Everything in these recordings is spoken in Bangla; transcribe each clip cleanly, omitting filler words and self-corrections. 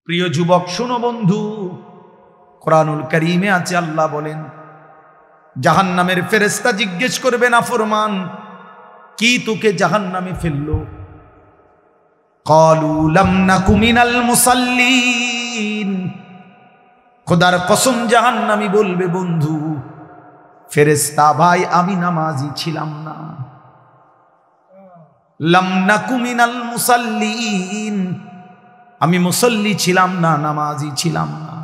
প্রিয় যুবক শোনো বন্ধু, কোরআনুল কারীমে আছে আল্লাহ বলেন জাহান্নামের ফেরেশতা জিজ্ঞেস করবে নাফরমান, কি তোকে জাহান্নামে ফেললো? ক্বালু লাম নাকু মিনাল মুসাল্লিন। খোদার কসম জাহান্নামী বলবে, বন্ধু ফেরেশতা ভাই আমি নামাজি ছিলাম না। লাম নাকু মিনাল মুসাল্লিন, আমি মুসল্লি ছিলাম না, নামাজি ছিলাম না।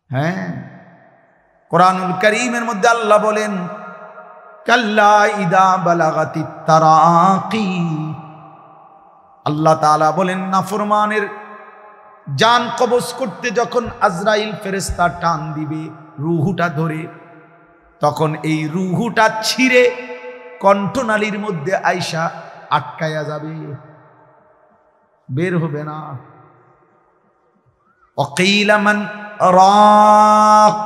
হ্যাঁ, কোরআনুল কারীমের মধ্যে আল্লাহ বলেন কাল্লা ইদা বালাগাতিত তারাকি। আল্লাহ তাআলা বলেন নাফরমানের জান কবজ করতে যখন আজরাইল ফেরেশতা টান দিবে রূহুটা ধরে, তখন এই রূহুটা ছিঁড়ে কণ্ঠনালীর মধ্যে আইসা আটকায়া যাবে, বের হবে না। ওয়াকিলা মান রাক,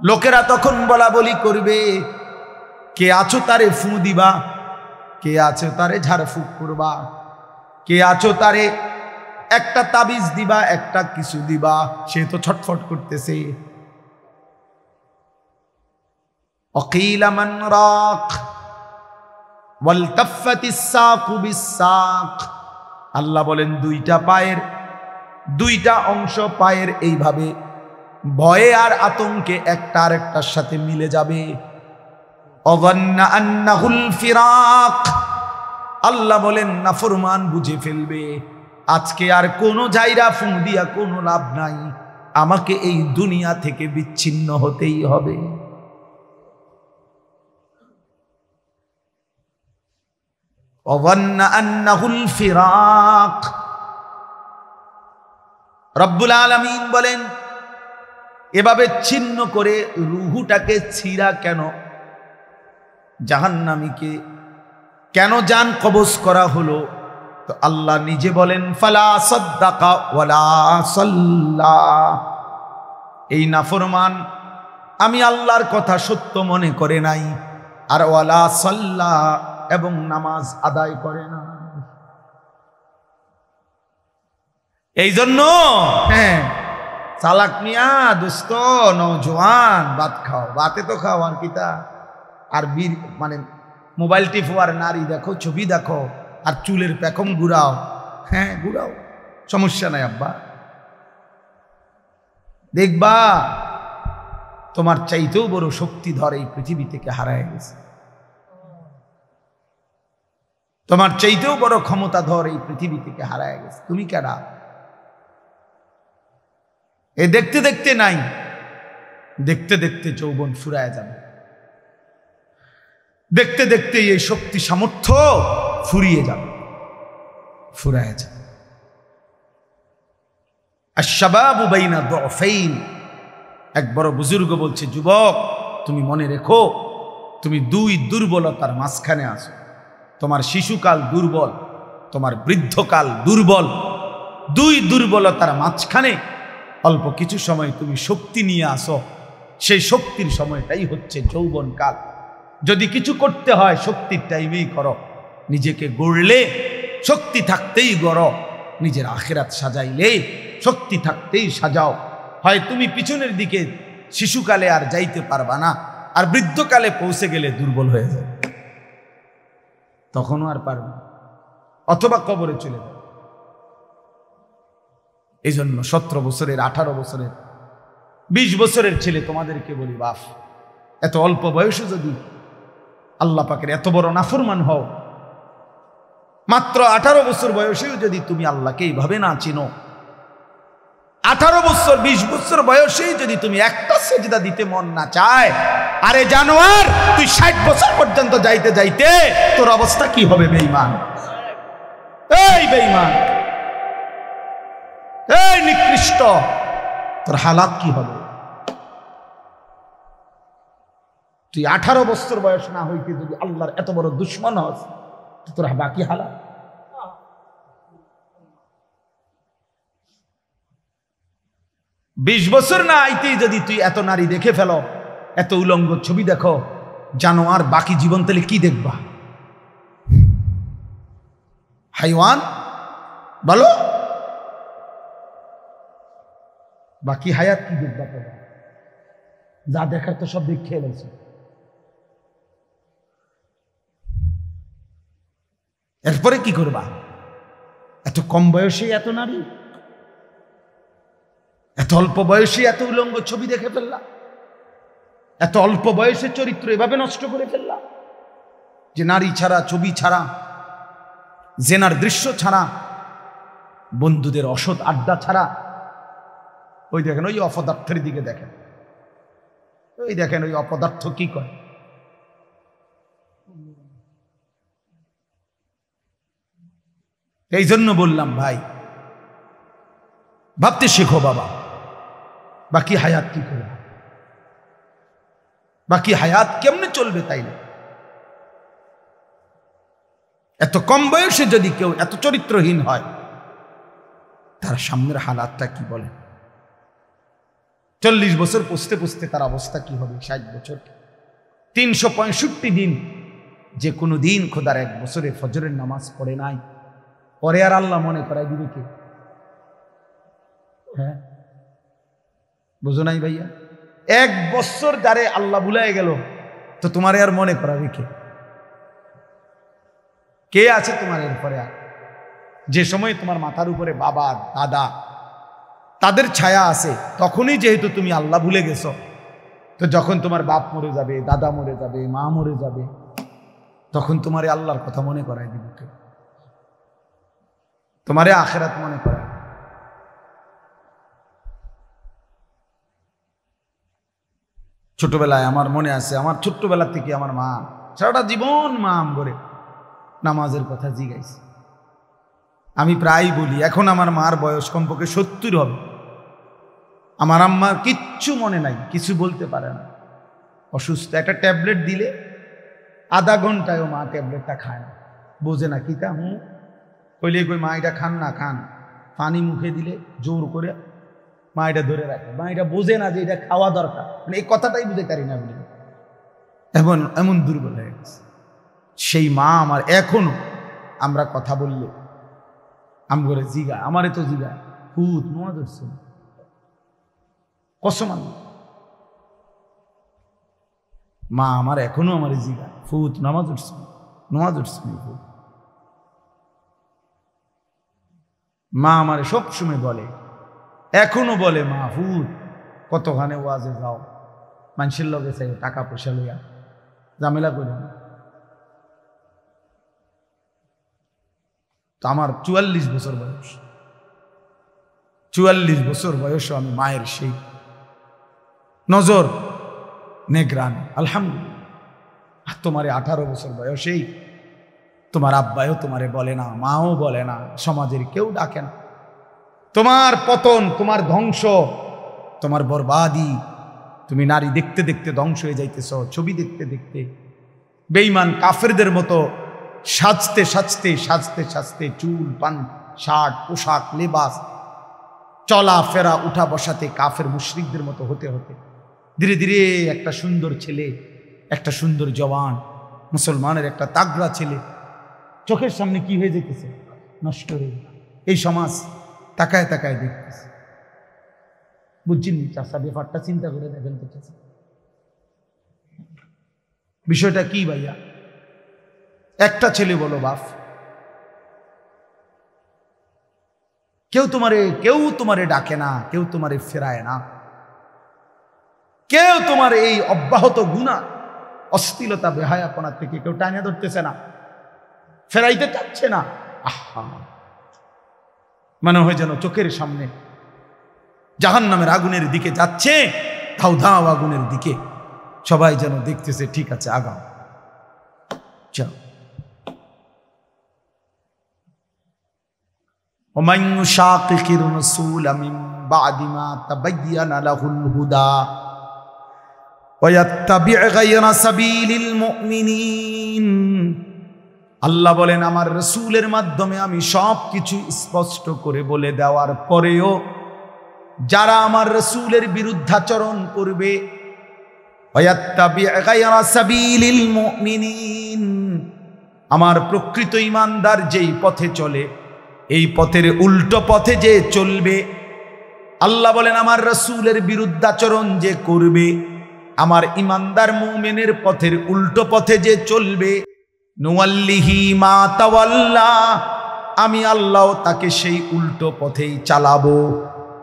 লোকেরা তখন বলা বলি করবে, কে আছো তারে ফু দিবা, কে আছো তারে ঝাড়ফুঁক করবা, কে আছো তারে একটা তাবিজ দিবা, একটা কিছু দিবা, সে তো ছটফট করতেছে। ওয়াকিলা মান রাক ওয়ালতাফাতিস সাকু বিসাক। আল্লাহ বলেন দুইটা পায়ের দুইটা অংশ পায়ের এইভাবে ভয়ে আর আতঙ্কে একটা আরেকটার সাথে মিলে যাবে। অযান্না আন্নাহুল ফিরাক। আল্লাহ বলেন নাফরমান বুঝে ফেলবে আজকে আর কোনো জায়গা ফু দিয়া কোনো লাভ নাই, আমাকে এই দুনিয়া থেকে বিচ্ছিন্ন হতেই হবে। অযান্না আন্নাহুল ফিরাক। রব্বুল আলামিন বলেন এভাবে ছিন্ন করে রূহুটাকে ছিঁড়া কেন, জাহান্নামীকে কেন জান কবজ করা হলো? তো আল্লাহ নিজে বলেন ফালা সাদ্দাকা ওয়ালা সাল্লা। এই নাফরমান আমি আল্লাহর কথা সত্য মনে করে নাই, আর ওয়ালা সাল্লা এবং নামাজ আদায় করে না। এই জন্য হ্যাঁ, চালাক মিয়া দোস্ত নওজোয়ান ভাত খাও, ভাতে তো খাও আর কিতা, আর বীর মানে মোবাইল টিপো আর নারী দেখো, ছবি দেখো, আর চুলের পেখম ঘুরাও। হ্যাঁ ঘুরাও, সমস্যা নাই আব্বা, দেখবা তোমার চাইতেও বড় শক্তিধর এই পৃথিবী থেকে হারায় গেছে, তোমার চাইতেও বড় ক্ষমতাধর এই পৃথিবী থেকে হারায় গেছে। তুমি কেডা? এ দেখতে দেখতে নাই, দেখতে দেখতে যৌবন ফুরায় যাবে, দেখতে দেখতে এই শক্তি সামর্থ্য ফুরিয়ে যাবে, ফুরায় যাবে। আশ-শাবাবু বাইনা দু'ফাইন। এক বড় বুজুর্গ বলছে, যুবক তুমি মনে রেখো তুমি দুই দুর্বলতার মাঝখানে আছো। তোমার শিশুকাল দুর্বল, তোমার বৃদ্ধকাল দুর্বল, দুই দুর্বলতার মাঝখানে অল্প কিছু সময় তুমি শক্তি নিয়ে আসো, সেই শক্তির সময়টাই হচ্ছে যৌবনকাল। যদি কিছু করতে হয় শক্তির টাইমেই করো, নিজেকে গড়লে শক্তি থাকতেই গড়ো, নিজের আখিরাত সাজাইলে শক্তি থাকতেই সাজাও। হয় তুমি পিছনের দিকে শিশুকালে আর যাইতে পারবা না, আর বৃদ্ধকালে পৌঁছে গেলে দুর্বল হয়ে যাবে, তখনও আর পারবে না, অথবা কবরে চলে যাবে। এই জন্য 17 বছরের 18 বছরের 20 বছরের ছেলে তোমাদেরকে বলি, বাপ এত অল্প বয়সে যদি আল্লাহ পাকের এত বড় নাফরমান হও, মাত্র 18 বছর বয়সেও যদি তুমি আল্লাহকে এইভাবে না চিনো, 18 বছর 20 বছর বয়সেই যদি তুমি একটা সেজদা দিতে মন না চায়, আরে জানোয়ার তুই 60 বছর পর্যন্ত যাইতে যাইতে তোর অবস্থা কি হবে? বেঈমান, এই বেঈমান, এই নিকৃষ্ট, তোর হালাত কি হবে? তুই 18 বছর বয়স না হইতে যদি আল্লাহর এত বড় দুশ্মন হস, তোর বাকি হালাত। বিশ বছর না আইতেই যদি তুই এত নারী দেখে ফেলো, এত উলঙ্গ ছবি দেখো, জানো আর বাকি জীবন তাহলে কি দেখবা? হাইওয়ান বলো, বাকি হায়াত কি দেখবা? যা দেখার তো সব দেখে এলাইছে। এরপরে কি করবা? এত কম বয়সে এত নারী, এত অল্প বয়সে এত উলঙ্গ ছবি দেখে ফেললা, এত অল্প বয়সে চরিত্র এভাবে নষ্ট করে ফেললা যে নারী ছাড়া, ছবি ছাড়া, জেনার দৃশ্য ছাড়া, বন্ধুদের অসৎ আড্ডা ছাড়া। ওই দেখেন ওই অপদার্থের দিকে দেখেন, ওই দেখেন ওই অপদার্থ কি করে। এই জন্য বললাম ভাই, ভাবতে শেখো বাবা, বাকি হায়াত কি করে, বাকি হায়াত কেমনে চলবে? তাইলে এত কম বয়সে যদি কেউ এত চরিত্রহীন হয়, তার সামনের হালাতটা কি বলে? 40 বছর পুষতে পুষতে তার অবস্থা কি হবে? 60 বছর, 365 দিন, যে কোনো দিন খোদার 1 বছরে ফজরের নামাজ পড়ে নাই, পরে আর আল্লাহ মনে করাই দিবে কে? হ্যাঁ, বুঝো নাই ভাইয়া? 1 বছর যারে আল্লাহ ভুলাই গেল, তো তোমারে আর মনে করাবে কে? কে আছে তোমার এরপরে? আর যে সময় তোমার মাথার উপরে বাবা দাদা তাদের ছায়া আছে, তখনই যেহেতু তুমি আল্লাহ ভুলে গেছো, তো যখন তোমার বাপ মরে যাবে, দাদা মরে যাবে, মা মরে যাবে, তখন তোমারে আল্লাহর কথা মনে করাই দিবে কে? তোমারে আখিরাত মনে করায়। ছোটবেলায় আমার মনে আছে, আমার ছোট্টবেলা থেকে আমার মা সারাটা জীবন মা করে নামাজের কথা জিগাইছে। আমি প্রায় বলি, এখন আমার মার বয়স কমপক্ষে 70 হবে, আমার আম্মার কিচ্ছু মনে নাই, কিছু বলতে পারে না, অসুস্থ। একটা ট্যাবলেট দিলে আধা ঘন্টায়ও মা ট্যাবলেটটা খায় না, বোঝে না কি তা। কইলে কই মা এটা খান না, খান। পানি মুখে দিলে জোর করে মা এটা ধরে রাখে, মা এটা বোঝে না যে এটা খাওয়া দরকার, মানে এই কথাটাই বুঝে পারি না বলি। এমন এমন দুর্বল হয়ে গেছে সেই মা আমার। এখনো আমরা কথা বললে আমি করে জিগা, আমারে তো জিগা, হুত নোয়া ধরছে কসম আল্লাহ, মা আমার এখনো আমার জিগা, ফুত নামাজ উঠছে, নামাজ উঠছে। মা আমারে সবসময় বলে, এখনো বলে, মা ফুত কতখানে ওয়াজে যাও, মানুষের লগে চাই টাকা পয়সা লইয়া ঝামেলা করে। তো আমার 44 বছর বয়স, 44 বছর বয়সও আমি মায়ের সেই নজর নেগরান, আলহামদুলিল্লাহ। তোমারে 18 বছর বয়সেই তোমার আব্বাও তোমারে বলে না, মাও বলে না, সমাজের কেউ ডাকে না। তোমার পতন, তোমার ধ্বংস, তোমার বরবাদি, তুমি নারী দেখতে দেখতে ধ্বংস হয়ে যাইতেছ, ছবি দেখতে দেখতে বেঈমান কাফেরদের মতো সাজতে সাজতে সাজতে সাজতে, চুল পান শার্ট পোশাক লেবাস, চলা ফেরা উঠা বসাতে কাফের মুশরিকদের মতো হতে হতে ধীরে ধীরে একটা সুন্দর ছেলে, একটা সুন্দর জওয়ান মুসলমানের একটা তাগড়া ছেলে চোখের সামনে কি হয়ে যেতেছে, নষ্ট হয়ে। এই সমাজ তাকায় তাকায় দেখতেছে। বুঝছেন চাষা, ব্যাপারটা চিন্তা করে দেখেন তো চাষা, বিষয়টা কি ভাইয়া? একটা ছেলে বলো বাপ, কেউ তোমারে ডাকে না, কেউ তোমারে ফেরায় না, কেউ তোমার এই অব্যাহত গুনাহ অশ্লীলতা বেহায়াপনা থেকে কেউ টানে ধরতেছে না, ফেরাইতে চাচ্ছে না। আহা, মনে হয় যেন চোখের সামনে জাহান্নামের আগুনের দিকে যাচ্ছে, ধাও ধাও আগুনের দিকে, সবাই যেন দেখতেছে ঠিক আছে আগাও যাও। ومن يشاقق الرسول من بعد ما تبين له الهدى ويتبع غير سبيل المؤمنين, আল্লাহ বলেন আমার রাসূলের মাধ্যমে আমি সব কিছু স্পষ্ট করে বলে দেওয়ার পরেও যারা আমার রাসূলের বিরুদ্ধাচরণ করবে, ওয়াত্তাবি গায়রা সাবিলিল মুমিনিন, আমার প্রকৃত ঈমানদার যেই পথে চলে এই পথের উল্টো পথে যে চলবে, আল্লাহ বলেন আমার রাসূলের বিরুদ্ধাচরণ যে করবে, আমার ঈমানদার মুমিনের পথের উল্টো পথে যে চলবে, নুওয়াল্লিহি মা তাওয়াল্লা, আমি আল্লাহ তাকে সেই উল্টো পথেই চালাবো।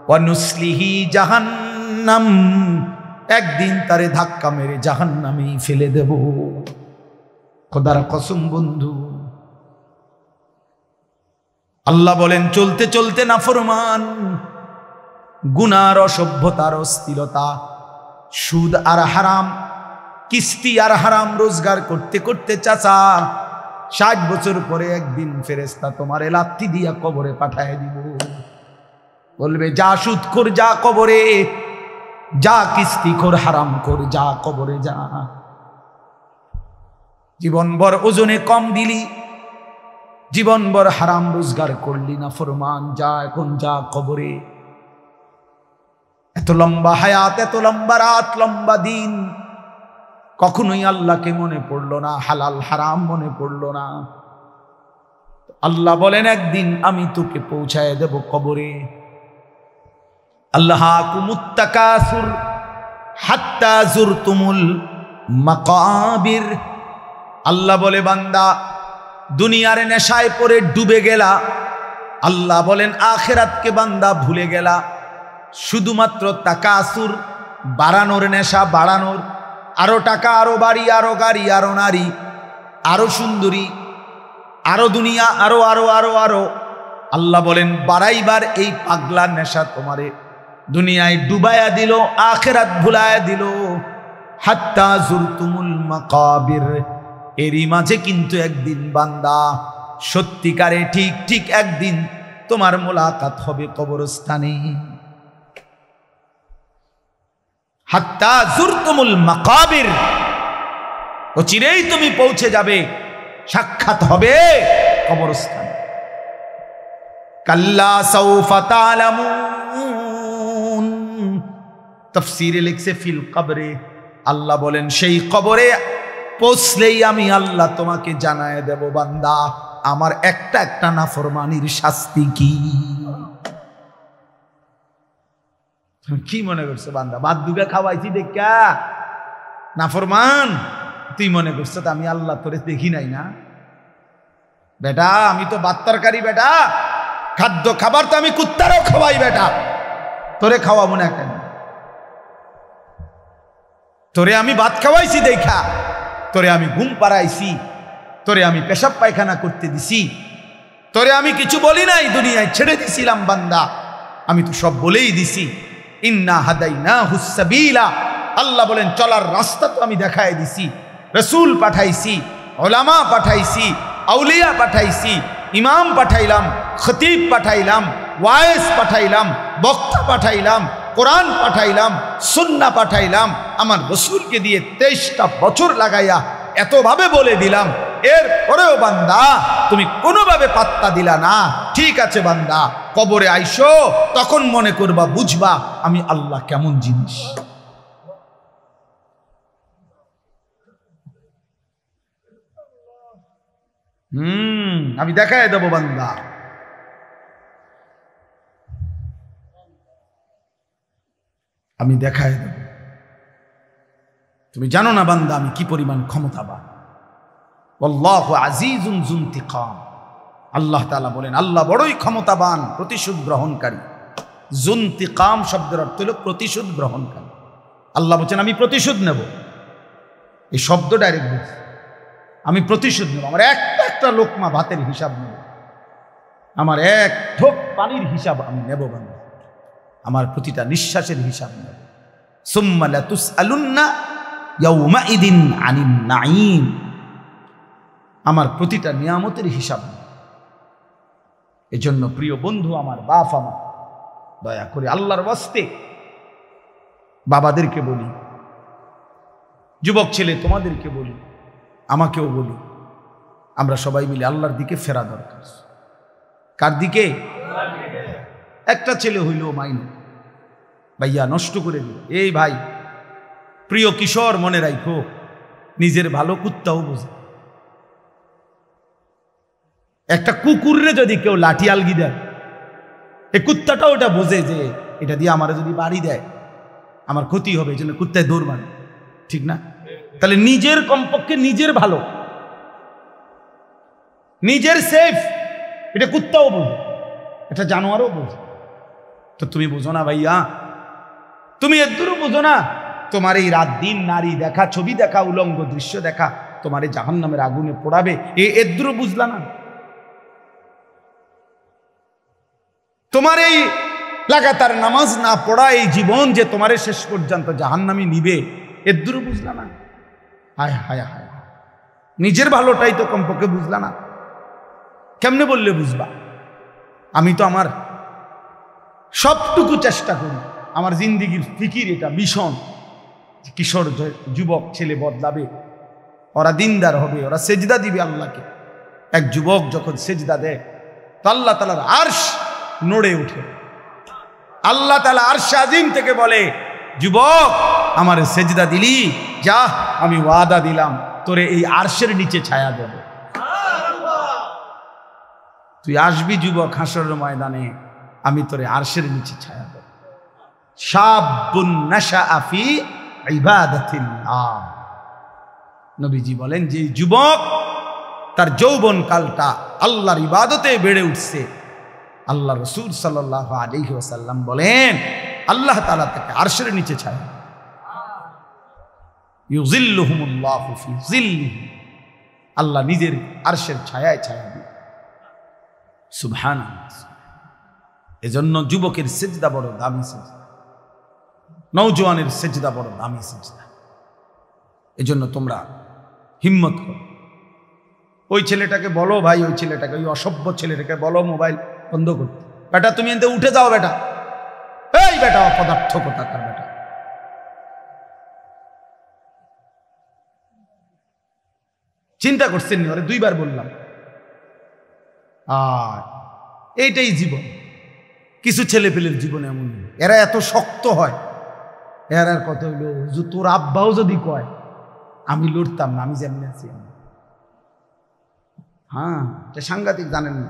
ওয়া নুসলিহি জাহান্নাম, একদিন তারে ধাক্কা মেরে জাহান্নামেই ফেলে দেব। খোদার কসম বন্ধু, আল্লাহ বলেন চলতে চলতে নাফরমান, গুনার অসভ্যতার অস্থিরতা, সুদ আর হারাম, কিস্তি আর হারাম রোজগার করতে করতে চাচা 60 বছর পরে একদিন ফেরেশতা তোমারে লাথি দিয়া কবরে পাঠায় দিব। বলবে যা সুদ কর, যা কবরে যা, কিস্তি কর, হারাম কর, যা কবরে যা। জীবনভর ওজনে কম দিলি, জীবনভর হারাম রোজগার করলি, না ফরমান, যা এখন যা কবরে। এত লম্বা হায়াত, এত লম্বা রাত, লম্বা দিন, কখনোই আল্লাহকে মনে পড়লো না, হালাল হারাম মনে পড়লো না। আল্লাহ বলেন একদিন আমি তোকে পৌঁছায় দেব কবরে। আল্লাহাকুমুত তাকাসুর হাত্তা যুরতুমুল মাকাবির। আল্লাহ বলে বান্দা দুনিয়ার নেশায় পড়ে ডুবে গেলা, আল্লাহ বলেন আখিরাতকে বান্দা ভুলে গেলা। শুধুমাত্র তাকাসুর, বাড়ানোর নেশা, বাড়ানোর, আরো টাকা, আরো বাড়ি, আরো গাড়ি, আরো নারী, আরো সুন্দরী, আরো দুনিয়া, আরো আরো আরো আরো। আল্লাহ বলেন বাড়াইবার এই পাগলা নেশা তোমারে দুনিয়ায় ডুবায়া দিল, আখিরাত ভুলায়া দিল। হাত্তা যুরতুমুল মাকাবির, এরই মাঝে কিন্তু একদিন বান্দা সত্যিকারে ঠিক ঠিক একদিন তোমার মোলাকাত হবে কবরস্থানে। হাত্তা যুরতুমুল মাকাবির, অচিরেই তুমি পৌঁছে যাবে, সাক্ষাৎ হবে কবরস্থানে। কাল্লা সাউফা তা'লামুন, তাফসীরে লিখছে ফিল কবরে। আল্লাহ বলেন সেই কবরে পৌঁছলেই আমি আল্লাহ তোমাকে জানায় দেব বান্দা আমার একটা একটা নাফরমানির শাস্তি কি। কি মনে করছো বান্দা, ভাত দুগা খাওয়াইছি দেখা নাফরমান, তুই মনে করছো আমি আল্লাহ তোরে দেখি নাই না? বেটা আমি তো ভাত তরকারি, বেটা খাদ্য খাবার তো আমি কুত্তারও খাওয়াই, বেটা তোরে খাওয়াবো না কেন? তোরে আমি ভাত খাওয়াইছি দেখা, তোরে আমি ঘুম পাড়াইছি, তোরে আমি পেশাব পায়খানা করতে দিছি, তোরে আমি কিছু বলি নাই, দুনিয়ায় ছেড়ে দিছিলাম বান্দা, আমি তো সব বলেই দিছি। ইন্না হাদাইনাহুস সাবিলা, আল্লাহ বলেন চলার রাস্তা তো আমি দেখায় দিছি। রসুল পাঠাইছি, ওলামা পাঠাইছি, আউলিয়া পাঠাইছি, ইমাম পাঠাইলাম, খতিব পাঠাইলাম, ওয়াইজ পাঠাইলাম, বক্তা পাঠাইলাম, কোরআন পাঠাইলাম, সুন্নাহ পাঠাইলাম, আমার রসুলকে দিয়ে 23টা বছর লাগাইয়া এতভাবে বলে দিলাম। এর পরেও বান্দা তুমি কোনোভাবে পাত্তা দিলা না। ঠিক আছে বান্দা, কবরে আইসো, তখন মনে করবা, বুঝবা আমি আল্লাহ কেমন জিনিস। আমি দেখায় দেব বান্দা। আমি দেখায় দেব। তুমি জানো না বান্দা আমি কি পরিমাণ ক্ষমতাবান। আল্লাহু আজিজুন যুনতিকাম, আল্লাহ তাআলা বলেন আল্লাহ বড়ই ক্ষমতাবান, প্রতিশোধ গ্রহণকারী। যুনতিকাম শব্দের অর্থ হলো প্রতিশোধ গ্রহণকারী। আল্লাহ বলছেন আমি প্রতিশোধ নেব, এই শব্দ ডাইরেক্ট বলছে আমি প্রতিশোধ নেব। আমার একটা একটা লোকমা ভাতের হিসাব নেব, আমার এক ঢোক পানির হিসাব আমি নেব বান্দা, আমার প্রতিটা নিঃশ্বাসের হিসাব নেব। সুম্মা লাতুসআলুন্না ইয়াউমাইদিন আনিন নাঈম, আমার প্রতিটা নিয়ামতের হিসাব নেব। এজন্য প্রিয় বন্ধু আমার, বাপ আমার, দয়া করে আল্লাহর ওয়াস্তে বাবাদেরকে বলি, যুবক ছেলে তোমাদেরকে বলি, আমাকেও বলি, আমরা সবাই মিলে আল্লাহর দিকে ফেরা দরকার। কার দিকে? একটা ছেলে হইল মাইনে ভাইয়া নষ্ট করে দিল। এই ভাই, প্রিয় কিশোর মনে রাখো, নিজের ভালো কুত্তাও বোঝে। একটা কুকুররে যদি কেউ লাঠি আলগি দেয়, এই কুত্তাটাও ওটা বোঝে যে এটা দিয়ে আমার যদি বাড়ি দেয় আমার ক্ষতি হবে, এই জন্য কুত্তায় দৌড় মারে, ঠিক না? তাহলে নিজের কমপক্ষে নিজের ভালো, নিজের সেফ, এটা কুত্তাও বোঝে, এটা জানোয়ারও বোঝে। তো তুমি বোঝো না ভাইয়া, তুমি এদুরও বোঝো না? তোমার এই রাত দিন নারী দেখা, ছবি দেখা, উলঙ্গ দৃশ্য দেখা তোমার এই জাহান্নামের আগুনে পোড়াবে, এদুরও বুঝলা না? তোমার এই লাগাতার নামাজ না পড়া এই জীবন যে তোমার শেষ পর্যন্ত জাহান্নামী নিবে, এদুরও বুঝলা না? হায় হায় হায়, নিজের ভালোটাই তো কমপক্ষে বুঝলা না। কেমনে বললে বুঝবা? আমি তো আমার সবটুকু চেষ্টা করি, আমার জিন্দিগির ফিকির এটা মিশন, কিশোর যুবক ছেলে বদলাবে, ওরা দিনদার হবে, ওরা সেজদা দিবে আল্লাহকে। এক যুবক যখন সেজদা দেয় তো আল্লাহ তাআলার আরশ নড়ে ওঠে। আল্লাহ তাআলা আরশ আজিম থেকে বলে, যুবক আমার সেজদা দিলি, যা আমি ওয়াদা দিলাম তোরে এই আরশের নিচে ছায়া দেব। তুই আসবি যুবক হাসরের ময়দানে, আমি তোরে আরশের নিচে ছায়া দেব। শাবুন নাশাআ ফি ইবাদাতিল্লাহ, নবীজি বলেন যে যুবক তার যৌবন কালটা আল্লাহর ইবাদতে বেড়ে উঠছে, আল্লাহ রাসূল সাল্লাল্লাহু আলাইহি ওয়াসাল্লাম বলেন আল্লাহ তাআলা তাকে আরশের নিচে ছায়া, ইউযিল্লুহুমুল্লাহু ফি যিল্লিহি, আল্লাহ নিজের আরশের ছায়ায় ছায়া দিবেন। সুবহানাল্লাহ। এজন্য যুবকের সেজদা বড় দামি সেজদা, নওজোয়ানের সেজদা বড় দামি সেজদা। এজন্য তোমরা হিম্মত করো। ওই ছেলেটাকে বলো ভাই, ওই ছেলেটাকে, ওই অসভ্য ছেলেটাকে বলো মোবাইল বন্ধ করতে। বেটা তুমি এতে উঠে যাও বেটা, এই বেটা অপদার্থ কোথাকার বেটা। চিন্তা করছেন নি? ওরে দুইবার বললাম। আর এইটাই জীবন। কিছু ছেলে পেলের জীবন এমন, এরা এত শক্ত হয়, এরা কত হইল হুজুর তোর আব্বাও যদি কয় আমি লড়তাম না, আমি যেমনি আছি। হ্যাঁ, এটা সাংঘাতিক, জানেন না?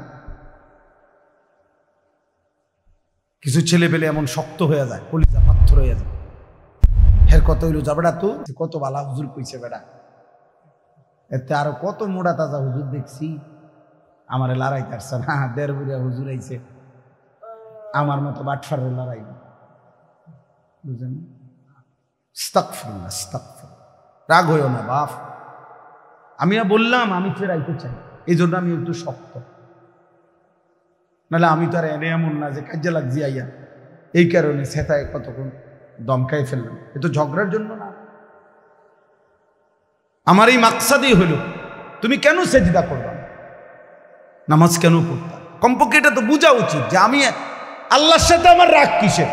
কিছু ছেলে পেলে এমন শক্ত হয়ে যায়, কলিজা পাথর হয়ে যায়। হের কত হইল যা বেটা, তো কত বালা হুজুর কইছে বেটা, এতে আরো কত মোড়া তাজা হুজুর দেখছি, আমার লড়াই তারছে না, দেড় বুড়িয়া হুজুর আইছে, আমার মতো বাটফারের লড়াই। বুঝলেন? আস্তাগফিরুল্লাহ, আস্তাগফিরুল্লাহ। রাগ হইও না বাপ, আমি বললাম আমি ফেরাইতে চাই, এই জন্য আমি একটু শক্ত, নাহলে আমি তো আর এমন না যে কাজে লাগছি আইয়া, এই কারণে সেতায় কতক্ষণ দমকাই ফেললাম। এ তো ঝগড়ার জন্য না, আমার এই মাকসাদই হলো তুমি কেন সেজদা করবা, নামাজ কেন পড়তা? কমপক্ষে এটা তো বোঝা উচিত যে আমি আল্লাহর সাথে আমার রাগ কিসের।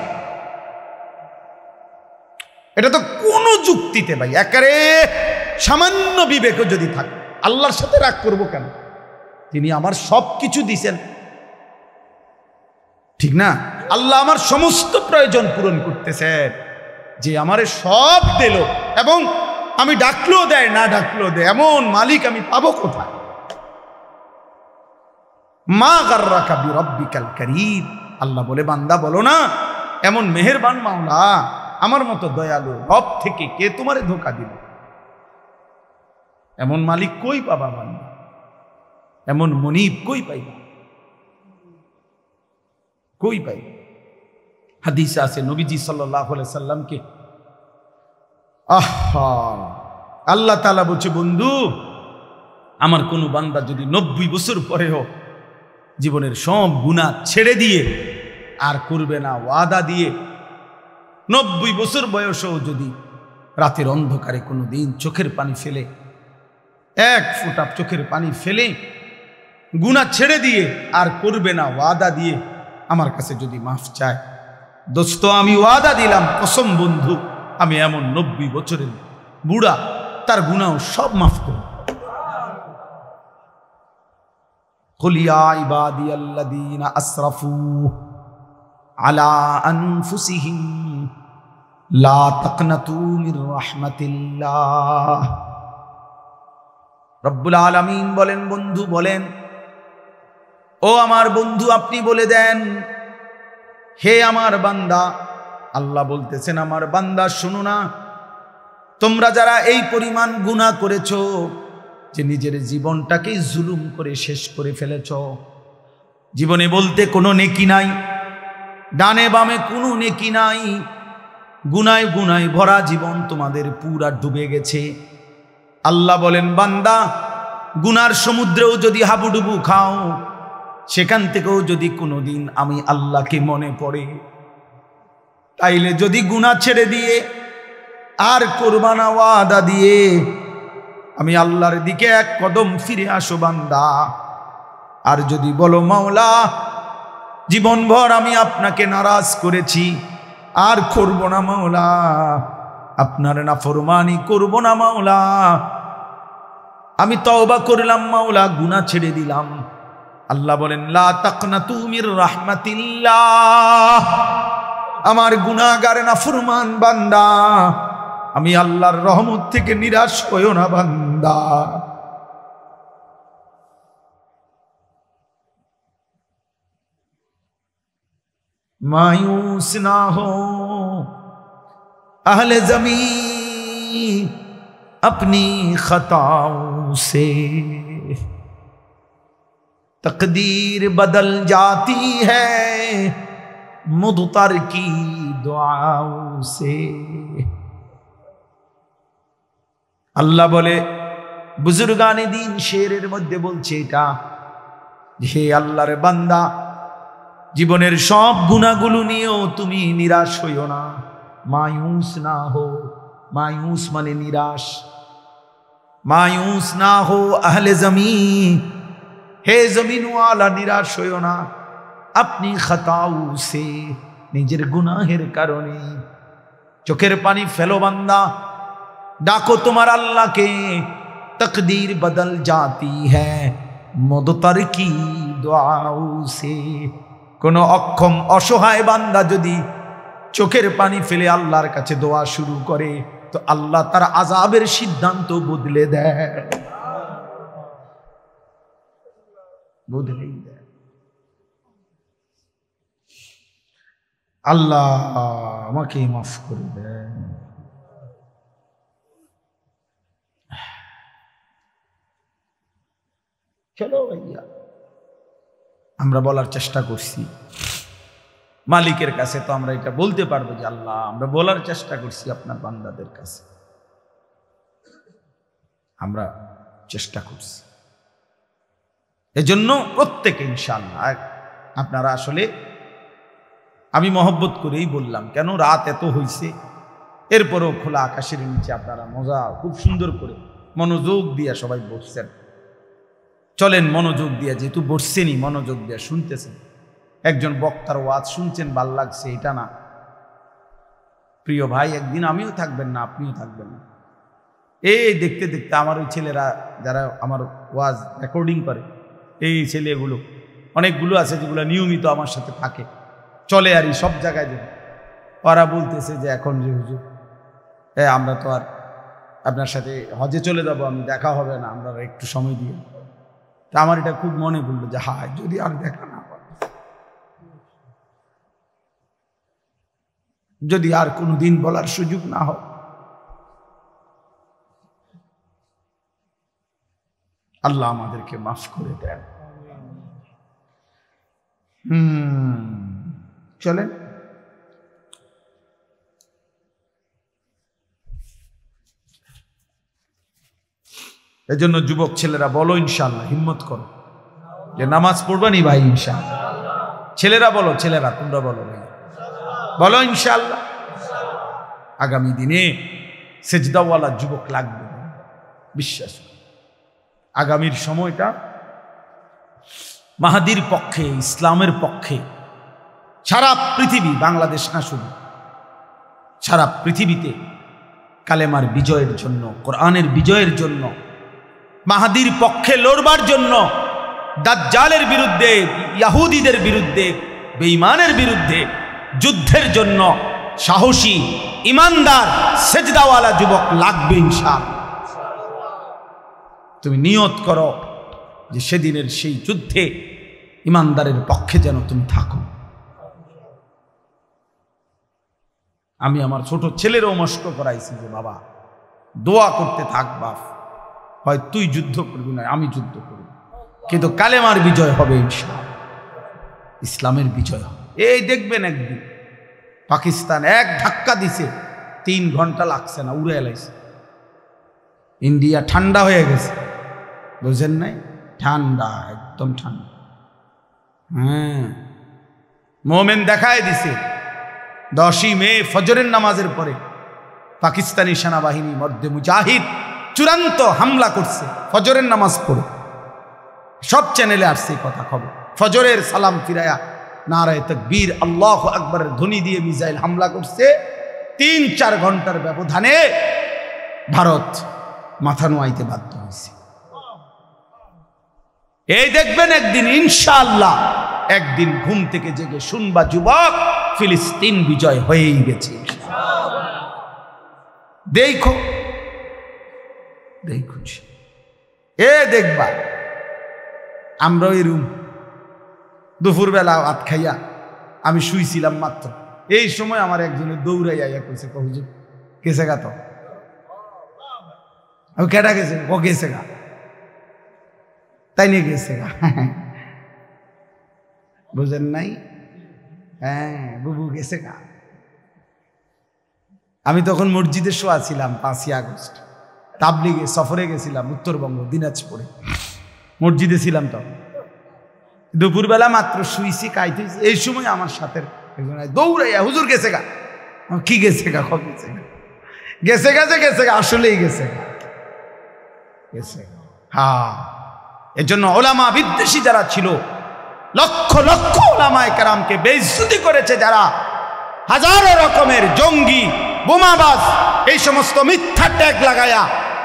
এটা তো কোনো যুক্তিতে ভাই একেবারে সামান্য বিবেকও যদি থাকে, আল্লাহর সাথে রাগ করব কেন? তিনি আমার সব কিছু দিছেন, ঠিক না? আল্লাহ আমার সমস্ত প্রয়োজন পূরণ করতেছেন, যে আমারে সব দিল এবং আমি ডাকলেও দেয় না ডাকলেও দেয়, এমন মালিক আমি পাবো কোথায়? মা গাররাকা বিরাব্বিকাল কারীম, আল্লাহ বলে বান্দা বলো না এমন মেহেরবান মাওলা, আমার মতো দয়ালু রব থেকে কে তোমারে ধোঁকা দিল? এমন মালিক কই পাবা বান্দা, এমন মনিব কই পাইবা, কই পাই? হাদিসে আছে নবীজি সাল্লাল্লাহু আলাইহি সাল্লামকে আল্লাহ তাআলা বলছে, বন্ধু আমার কোন বান্দা যদি 90 বছর পরেও জীবনের সব গুনাহ ছেড়ে দিয়ে আর করবে না ওয়াদা দিয়ে, 90 বছর বয়সেও যদি রাতের অন্ধকারে কোনো দিন চোখের পানি ফেলে, এক ফোঁটা চোখের পানি ফেলে গুনাহ ছেড়ে দিয়ে আর করবে না ওয়াদা দিয়ে আমার কাছে যদি মাফ চায়, দোস্ত আমি ওয়াদা দিলাম কসম বন্ধু, আমি এমন 90 বছরের বুড়া তার গুনাহ সব মাফ করব। কুল ইয়া ইবাদিয়াল্লাযীনা আসরাফু আলা আনফুসিহিম লা তাকনাতু মির রাহমাতিল্লাহ। রব্বুল আলামিন বলেন, বন্ধু বলেন ও আমার বন্ধু, আপনি বলে দেন, হে আমার বান্দা। আল্লাহ বলতেছেন, আমার বান্দা শুনো না, তোমরা যারা এই পরিমাণ গুনাহ করেছো যে নিজের জীবনটাকে জুলুম করে শেষ করে ফেলেছ, জীবনে বলতে কোনো নেকি নাই, ডানে বামে কোনো নেকি নাই, গুনায় গুনায় ভরা জীবন তোমাদের পুরা ডুবে গেছে। আল্লাহ বলেন, বান্দা, গুনার সমুদ্রেও যদি হাবুডুবু খাও, সেখান থেকেও যদি কোনোদিন আমি আল্লাহকে মনে পড়ে, তাইলে যদি গুনাহ ছেড়ে দিয়ে আর কোরবানা ওয়াদা দিয়ে আমি আল্লাহর দিকে এক কদম ফিরে আসো বান্দা, আর যদি বলো মাওলা জীবনভর আমি আপনাকে নারাজ করেছি, আর করব না মাওলা, আপনার নাফরমানি করব না মাওলা, আমি তওবা করলাম মাওলা, গুনাহ ছেড়ে দিলাম। আল্লাহ বলেন, লা তাকনাতু মির রাহমাতিল্লাহ, আমার গুনাহগার নাফরমান বান্দা, আমি আল্লাহর রহমত থেকে নিরাশ হইও না বান্দা। मायूस ना हो अहले ज़मीन अपनी खताओं से, तकदीर बदल जाती है मुदतर की दुआओं से। আল্লাহ বলে, বুজুর্গানে দিন শেরের মধ্যে বলছে এটা, হে আল্লাহর বান্দা, জীবনের সব গুনাহগুলো নিয়েও তুমি নিরাশ হইও না, মায়ুস না হো। মায়ুস মানে নিরাশ। মায়ুস না হো আহলে জমিন, হে জমিনওয়ালা নিরাশ হইও না, আপনি খাতাও সে, নিজের গুনাহের কারণে। চোখের পানি ফেলো বান্দা, ডাকো তোমার আল্লাহকে, তকদীর বদল জাতি হ্যায় মুদতার কি দুআও সে। কোন অক্ষম অসহায় বান্দা যদি চোখের পানি ফেলে আল্লাহর কাছে দোয়া শুরু করে, তো আল্লাহ তার আযাবের সিদ্ধান্ত বদলে দেয়, বদলেই দেয়। আল্লাহ আমাকে মাফ করে দেন। চলো ভাইয়া, আমরা বলার চেষ্টা করছি মালিকের কাছে, তো আমরা এটা বলতে পারবো যে আল্লাহ আমরা বলার চেষ্টা করছি আপনার বান্দাদের কাছে, আমরা চেষ্টা করছি। এজন্য প্রত্যেকে ইনশাআল্লাহ, আপনারা আসলে আমি মহব্বত করেই বললাম, কেন রাত এত হইছে, এরপরও খোলা আকাশের নিচে আপনারা মজা খুব সুন্দর করে মনোযোগ দিয়ে সবাই বসছেন। চলেন মনোযোগ দিয়ে, যেহেতু বসছেনই মনোযোগ দিয়ে শুনতেছেন, একজন বক্তার ওয়াজ শুনছেন, ভাল লাগছে এটা না। প্রিয় ভাই, একদিন আমিও থাকবেন না, আপনিও থাকবেন না। এই দেখতে দেখতে আমার ওই ছেলেরা যারা আমার ওয়াজ রেকর্ডিং করে, এই ছেলেগুলো অনেকগুলো আছে যেগুলো নিয়মিত আমার সাথে থাকে, চলে আর সব জায়গায় যাবে, ওরা বলতেছে যে এখন যে হুজুর আমরা তো আর আপনার সাথে হজে চলে যাবো, আমি দেখা হবে না, আমরা একটু সময় দিয়ে। তা আমার এটা খুব মনে পড়লো যে হায় যদি আর দেখা না পারে, যদি আর কোনো দিন বলার সুযোগ না হয়। আল্লাহ আমাদেরকে মাফ করে দেন। চলেন এজন্য যুবক ছেলেরা বলো ইনশাআল্লাহ, হিম্মত করো যে নামাজ পড়বানি ভাই ইনশাআল্লাহ। ছেলেরা বলো, ছেলেরা তোমরা বলো ভাই, বলো ইনশাআল্লাহ। আগামী দিনে সেজদাওয়ালা যুবক লাগবে, বিশ্বাস। আগামীর সময়টা মাহাদির পক্ষে, ইসলামের পক্ষে, সারা পৃথিবী, বাংলাদেশ না শুধু, সারা পৃথিবীতে কালেমার বিজয়ের জন্য, কোরআনের বিজয়ের জন্য, মাহাদির পক্ষে লড়বার জন্য, দাজ্জালের বিরুদ্ধে, ইহুদিদের বিরুদ্ধে, বেঈমানের বিরুদ্ধে যুদ্ধের জন্য সাহসী, ইমানদার, সেজদাওয়ালা যুবক লাগবে ইনশাআল্লাহ। তুমি নিয়ত করো যে সেদিনের সেই যুদ্ধে ইমানদারের পক্ষে যেন তুমি থাকো। আমি আমার ছোট ছেলেরও মস্ক করাইছি যে বাবা দোয়া করতে থাক বাপ, হয় তুই যুদ্ধ করবি না আমি যুদ্ধ করব, কিন্তু কালেমার বিজয় হবে ইনশাআল্লাহ, ইসলামের বিজয় হবে। এই দেখবেন একদিন পাকিস্তান এক ধাক্কা দিছে, 3 ঘন্টা লাগছে না, উড়ে এলাইছে। ইন্ডিয়া ঠান্ডা হয়ে গেছে, বুঝেন নাই? ঠান্ডা, একদম ঠান্ডা। হ্যাঁ, মোমেন দেখায় দিছে 10ই মে ফজরের নামাজের পরে পাকিস্তানি সেনাবাহিনী মধ্যে মুজাহিদ চূড়ান্ত হামলা করছে ফজরের নামাজ পড়ে। সব চ্যানেলে আসছে কথা খবর। ফজরের সালাম ফিরায়া নারায়ে তাকবীর আল্লাহু আকবারের ধ্বনি দিয়ে মিসাইল হামলা করছে। 3-4 ঘন্টার ব্যবধানে ভারত মাথা নোয়াইতে বাধ্য হয়েছে। এই দেখবেন একদিন ইনশাআল্লাহ, একদিন ঘুম থেকে জেগে শুনবা যুবক ফিলিস্তিন বিজয় হয়েই গেছে। দেখো দেখো, এ দেখবা আমরা ওই রুম দুপুরবেলা ভাত খাইয়া আমি শুইছিলাম মাত্র, এই সময় আমার একজনের দৌড়াই আইয়া কইছে, হুজুর গেছে গা, তো কেটা গেছে, গেছে গা, তাই নিয়ে গেছে গা, বুঝেন নাই? হ্যাঁ, বুবু গেছে গা। আমি তখন মসজিদে শোয়া ছিলাম, 5ই আগস্ট তাবলিগে সফরে গেছিলাম উত্তরবঙ্গ দিনাজপুরে, মসজিদে ছিলাম তখন। দুপুরবেলা মাত্র শুইছি, কাইতে, এই সময় আমার সাথে দৌড়াইয়া হুজুর গেছে গা। কি গেছে গা? গেছে গা, গেছে গেছে গেছে গা, আসলেই গেছে গা, গেছে। হ্যাঁ, এজন্য ওলামা বিদ্বেষী যারা ছিল, লক্ষ লক্ষ ওলামায়ে কেরামকে বেইজ্জতি করেছে যারা, হাজারো রকমের জঙ্গি বোমাবাজ এই সমস্ত মিথ্যা ট্যাগ লাগায়া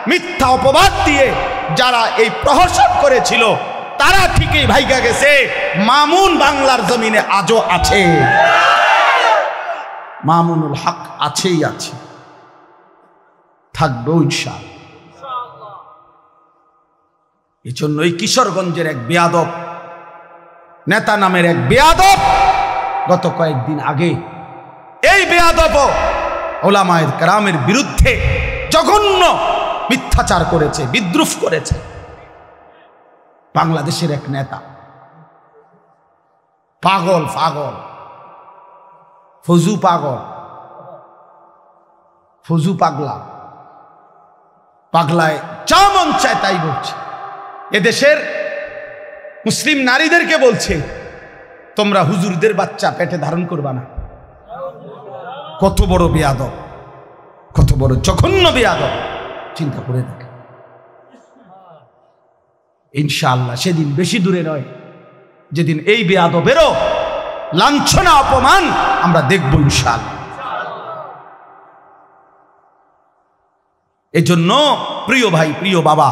মিথ্যা অপবাদ দিয়ে যারা এই প্রহসন করেছিল, তারা ঠিকই ভাইগা গেছে। মামুন বাংলার জমিনে আজও আছে, মামুনুল হক আছেই আছে, থাকবেও ইনশাআল্লাহ। এই জন্য এই কিশোরগঞ্জের এক বেয়াদব নেতা নামের এক বেয়াদব গত কয়েকদিন আগে এই বেয়াদব ওলামায়ে কেরামের বিরুদ্ধে জঘন্য মিথ্যাচার করেছে, বিদ্রুপ করেছে। বাংলাদেশের এক নেতা, পাগল পাগল, ফজু পাগল, ফজু পাগলা, পাগলায় যা মন চায় তাই বলছে। এদেশের মুসলিম নারীদেরকে বলছে, তোমরা হুজুরদের বাচ্চা পেটে ধারণ করবা না। কত বড় বেয়াদব, কত বড় জঘন্য বেয়াদব, চিন্তা করে দেখে। ইনশাআল্লাহ সেদিন বেশি দূরে নয়, যেদিন এই বেয়াদবেরও লাঞ্ছনা অপমান আমরা দেখব ইনশাআল্লাহ। এজন্য প্রিয় ভাই, প্রিয় বাবা,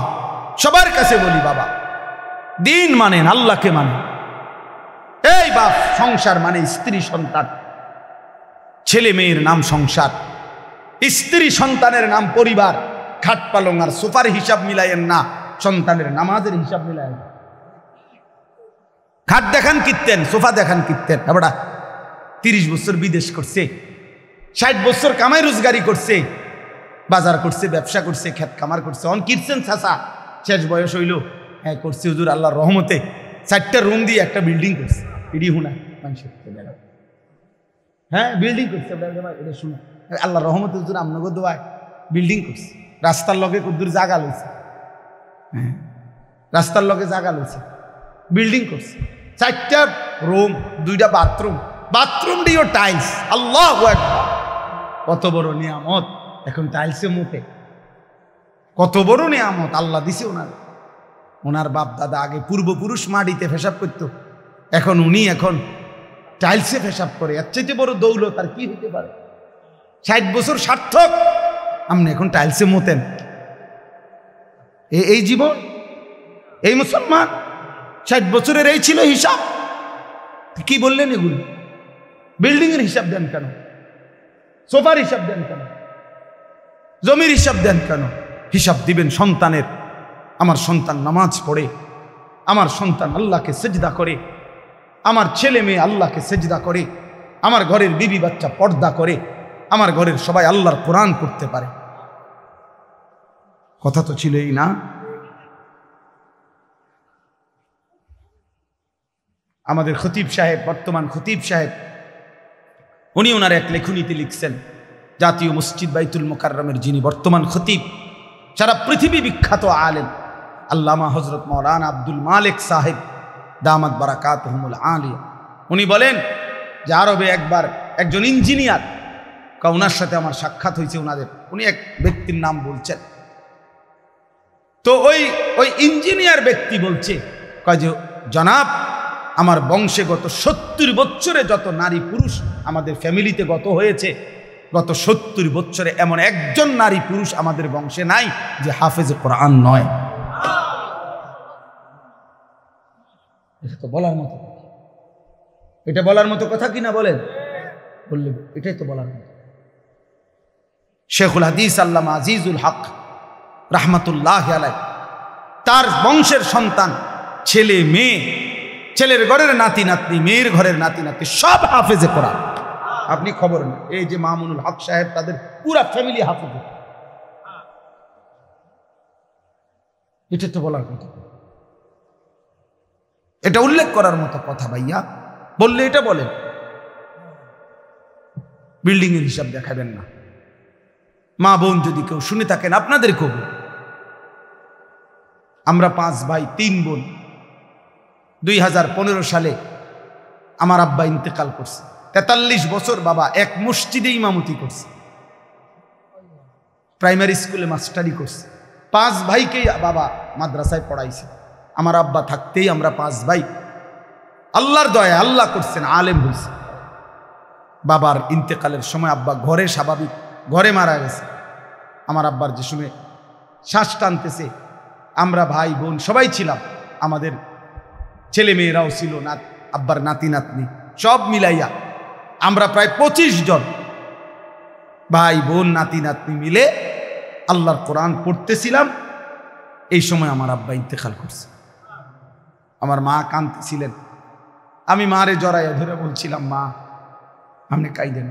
সবার কাছে বলি, বাবা দিন মানেন, আল্লাহকে মানেন। এই বাপ, সংসার মানে স্ত্রী সন্তান, ছেলে মেয়ের নাম সংসার, স্ত্রী সন্তানের নাম পরিবার। খাট পালং আর সোফার হিসাব মিলাইয়েন না, সন্তানের নামাজের হিসাব মিলাইয়েন। খাট দেখান কিনতেন, সোফা দেখান কিনতেন। এবারে 30 বছর বিদেশ করছে, 60 বছর কামাই রোজগারি করছে, বাজার করছে, ব্যবসা করছে, খেত কামার করছে, অন কিনছেন চাচা, শেষ বয়স হইল। হ্যাঁ করছে হুজুর, আল্লাহর রহমতে 4টা রুম দিয়ে একটা বিল্ডিং করছে। এডি হুনা মানুষের, হ্যাঁ বিল্ডিং করছে, এটা শুনে আল্লাহর রহমতে হুজুর আমনগো দোয়ায় বিল্ডিং করছে। রাস্তার লগে কদ্দুর জায়গা লইছে, হ্যাঁ রাস্তার লগে জায়গা লইছে, বিল্ডিং করছে। 4টা রুম, 2টা বাথরুম, বাথরুম দিয়েও টাইলস। আল্লাহু আকবার, কত বড় নিয়ামত। এখন টাইলসে মুখে, কত বড় নিয়ামত আল্লাহ দিছে ওনার। ওনার বাপ দাদা আগে পূর্বপুরুষ মাটিতে পেশাব করতো, এখন উনি এখন টাইলসে পেশাব করে। এর চাইতে বড় দৌলত আর কি হতে পারে? 60 বছর সার্থক, আপনি এখন টাইলসে মতেন। এই জীবন, এই মুসলমান, 60 বছরের এই ছিল হিসাব। কি বললেন এগুলো? বিল্ডিং এর হিসাব দেন কেন? সোফার হিসাব দেন কেন? জমির হিসাব দেন কেন? হিসাব দিবেন সন্তানের। আমার সন্তান নামাজ পড়ে, আমার সন্তান আল্লাহকে সিজদা করে, আমার ছেলে মেয়ে আল্লাহকে সেজদা করে, আমার ঘরের বিবি বাচ্চা পর্দা করে, আমার ঘরের সবাই আল্লাহর কোরআন পড়তে পারে। কথা তো ছিলই না? আমাদের খতিব সাহেব, বর্তমান খতিব সাহেব, উনি ওনার এক লেখনীতে লিখছেন, জাতীয় মসজিদ বাইতুল মোকাররমের যিনি বর্তমান খতিব, সারা পৃথিবী বিখ্যাত আলেম আল্লামা হযরত মাওলানা আব্দুল মালিক সাহেব দামাত বারাকাতুহুমুল আলিয়া, উনি বলেন যে আরবে একবার একজন ইঞ্জিনিয়ার, ওনার সাথে আমার সাক্ষাৎ হয়েছে ওনাদের, উনি এক ব্যক্তির নাম বলছেন। তো ওই ইঞ্জিনিয়ার ব্যক্তি বলছে, কয় যে জনাব, আমার বংশে গত 70 বছরে যত নারী পুরুষ আমাদের ফ্যামিলিতে গত হয়েছে, গত 70 বছরে এমন একজন নারী পুরুষ আমাদের বংশে নাই যে হাফেজে কোরআন নয়। এটা তো বলার মতো, এটা বলার মতো কথা কিনা বলেন? বললে এটাই তো বলার মতো। শেখুল হাদিস আল্লামা আজিজুল হক রাহমাতুল্লাহ আলাইহি, তার বংশের সন্তান, ছেলে মেয়ে, ছেলের ঘরের নাতি নাতনি, মেয়ের ঘরের নাতি নাতনি সব হাফেজে কোরআন। আপনি খবর নেই, এই যে মামুনুল হক সাহেব, তাদের পুরা ফ্যামিলি হাফেজে। এটা তো বলার কথা, এটা উল্লেখ করার মতো কথা ভাইয়া। বললে এটা বলেন, বিল্ডিং এর হিসাব দেখাবেন না। মা বোন যদি কেউ শুনে থাকেন, আপনাদের খবর, আমরা 5 ভাই 3 বোন। 2015 সালে আমার আব্বা ইন্তেকাল করছে। 43 বছর বাবা এক মসজিদে ইমামতি করছে, প্রাইমারি স্কুলে মাস্টারি করছে। 5 ভাইকেই বাবা মাদ্রাসায় পড়াইছে। আমার আব্বা থাকতেই আমরা 5 ভাই, আল্লাহর দয়া আল্লাহ করছেন, আলেম হয়েছে। বাবার ইন্তেকালের সময় আব্বা ঘরে, স্বাভাবিক ঘরে মারা গেছে। আমার আব্বার যে সময় শ্বাস টানতেছে, আমরা ভাই বোন সবাই ছিলাম, আমাদের ছেলে মেয়েরাও ছিল, আব্বার নাতি নাতনি সব মিলাইয়া আমরা প্রায় 25 জন ভাই বোন নাতি নাতনি মিলে আল্লাহর কোরআন পড়তেছিলাম। এই সময় আমার আব্বা ইন্তেকাল করছে। আমার মা কাঁদতেছিলেন, আমি মারে জড়াইয়া ধরে বলছিলাম, মা আপনি কাইদেন।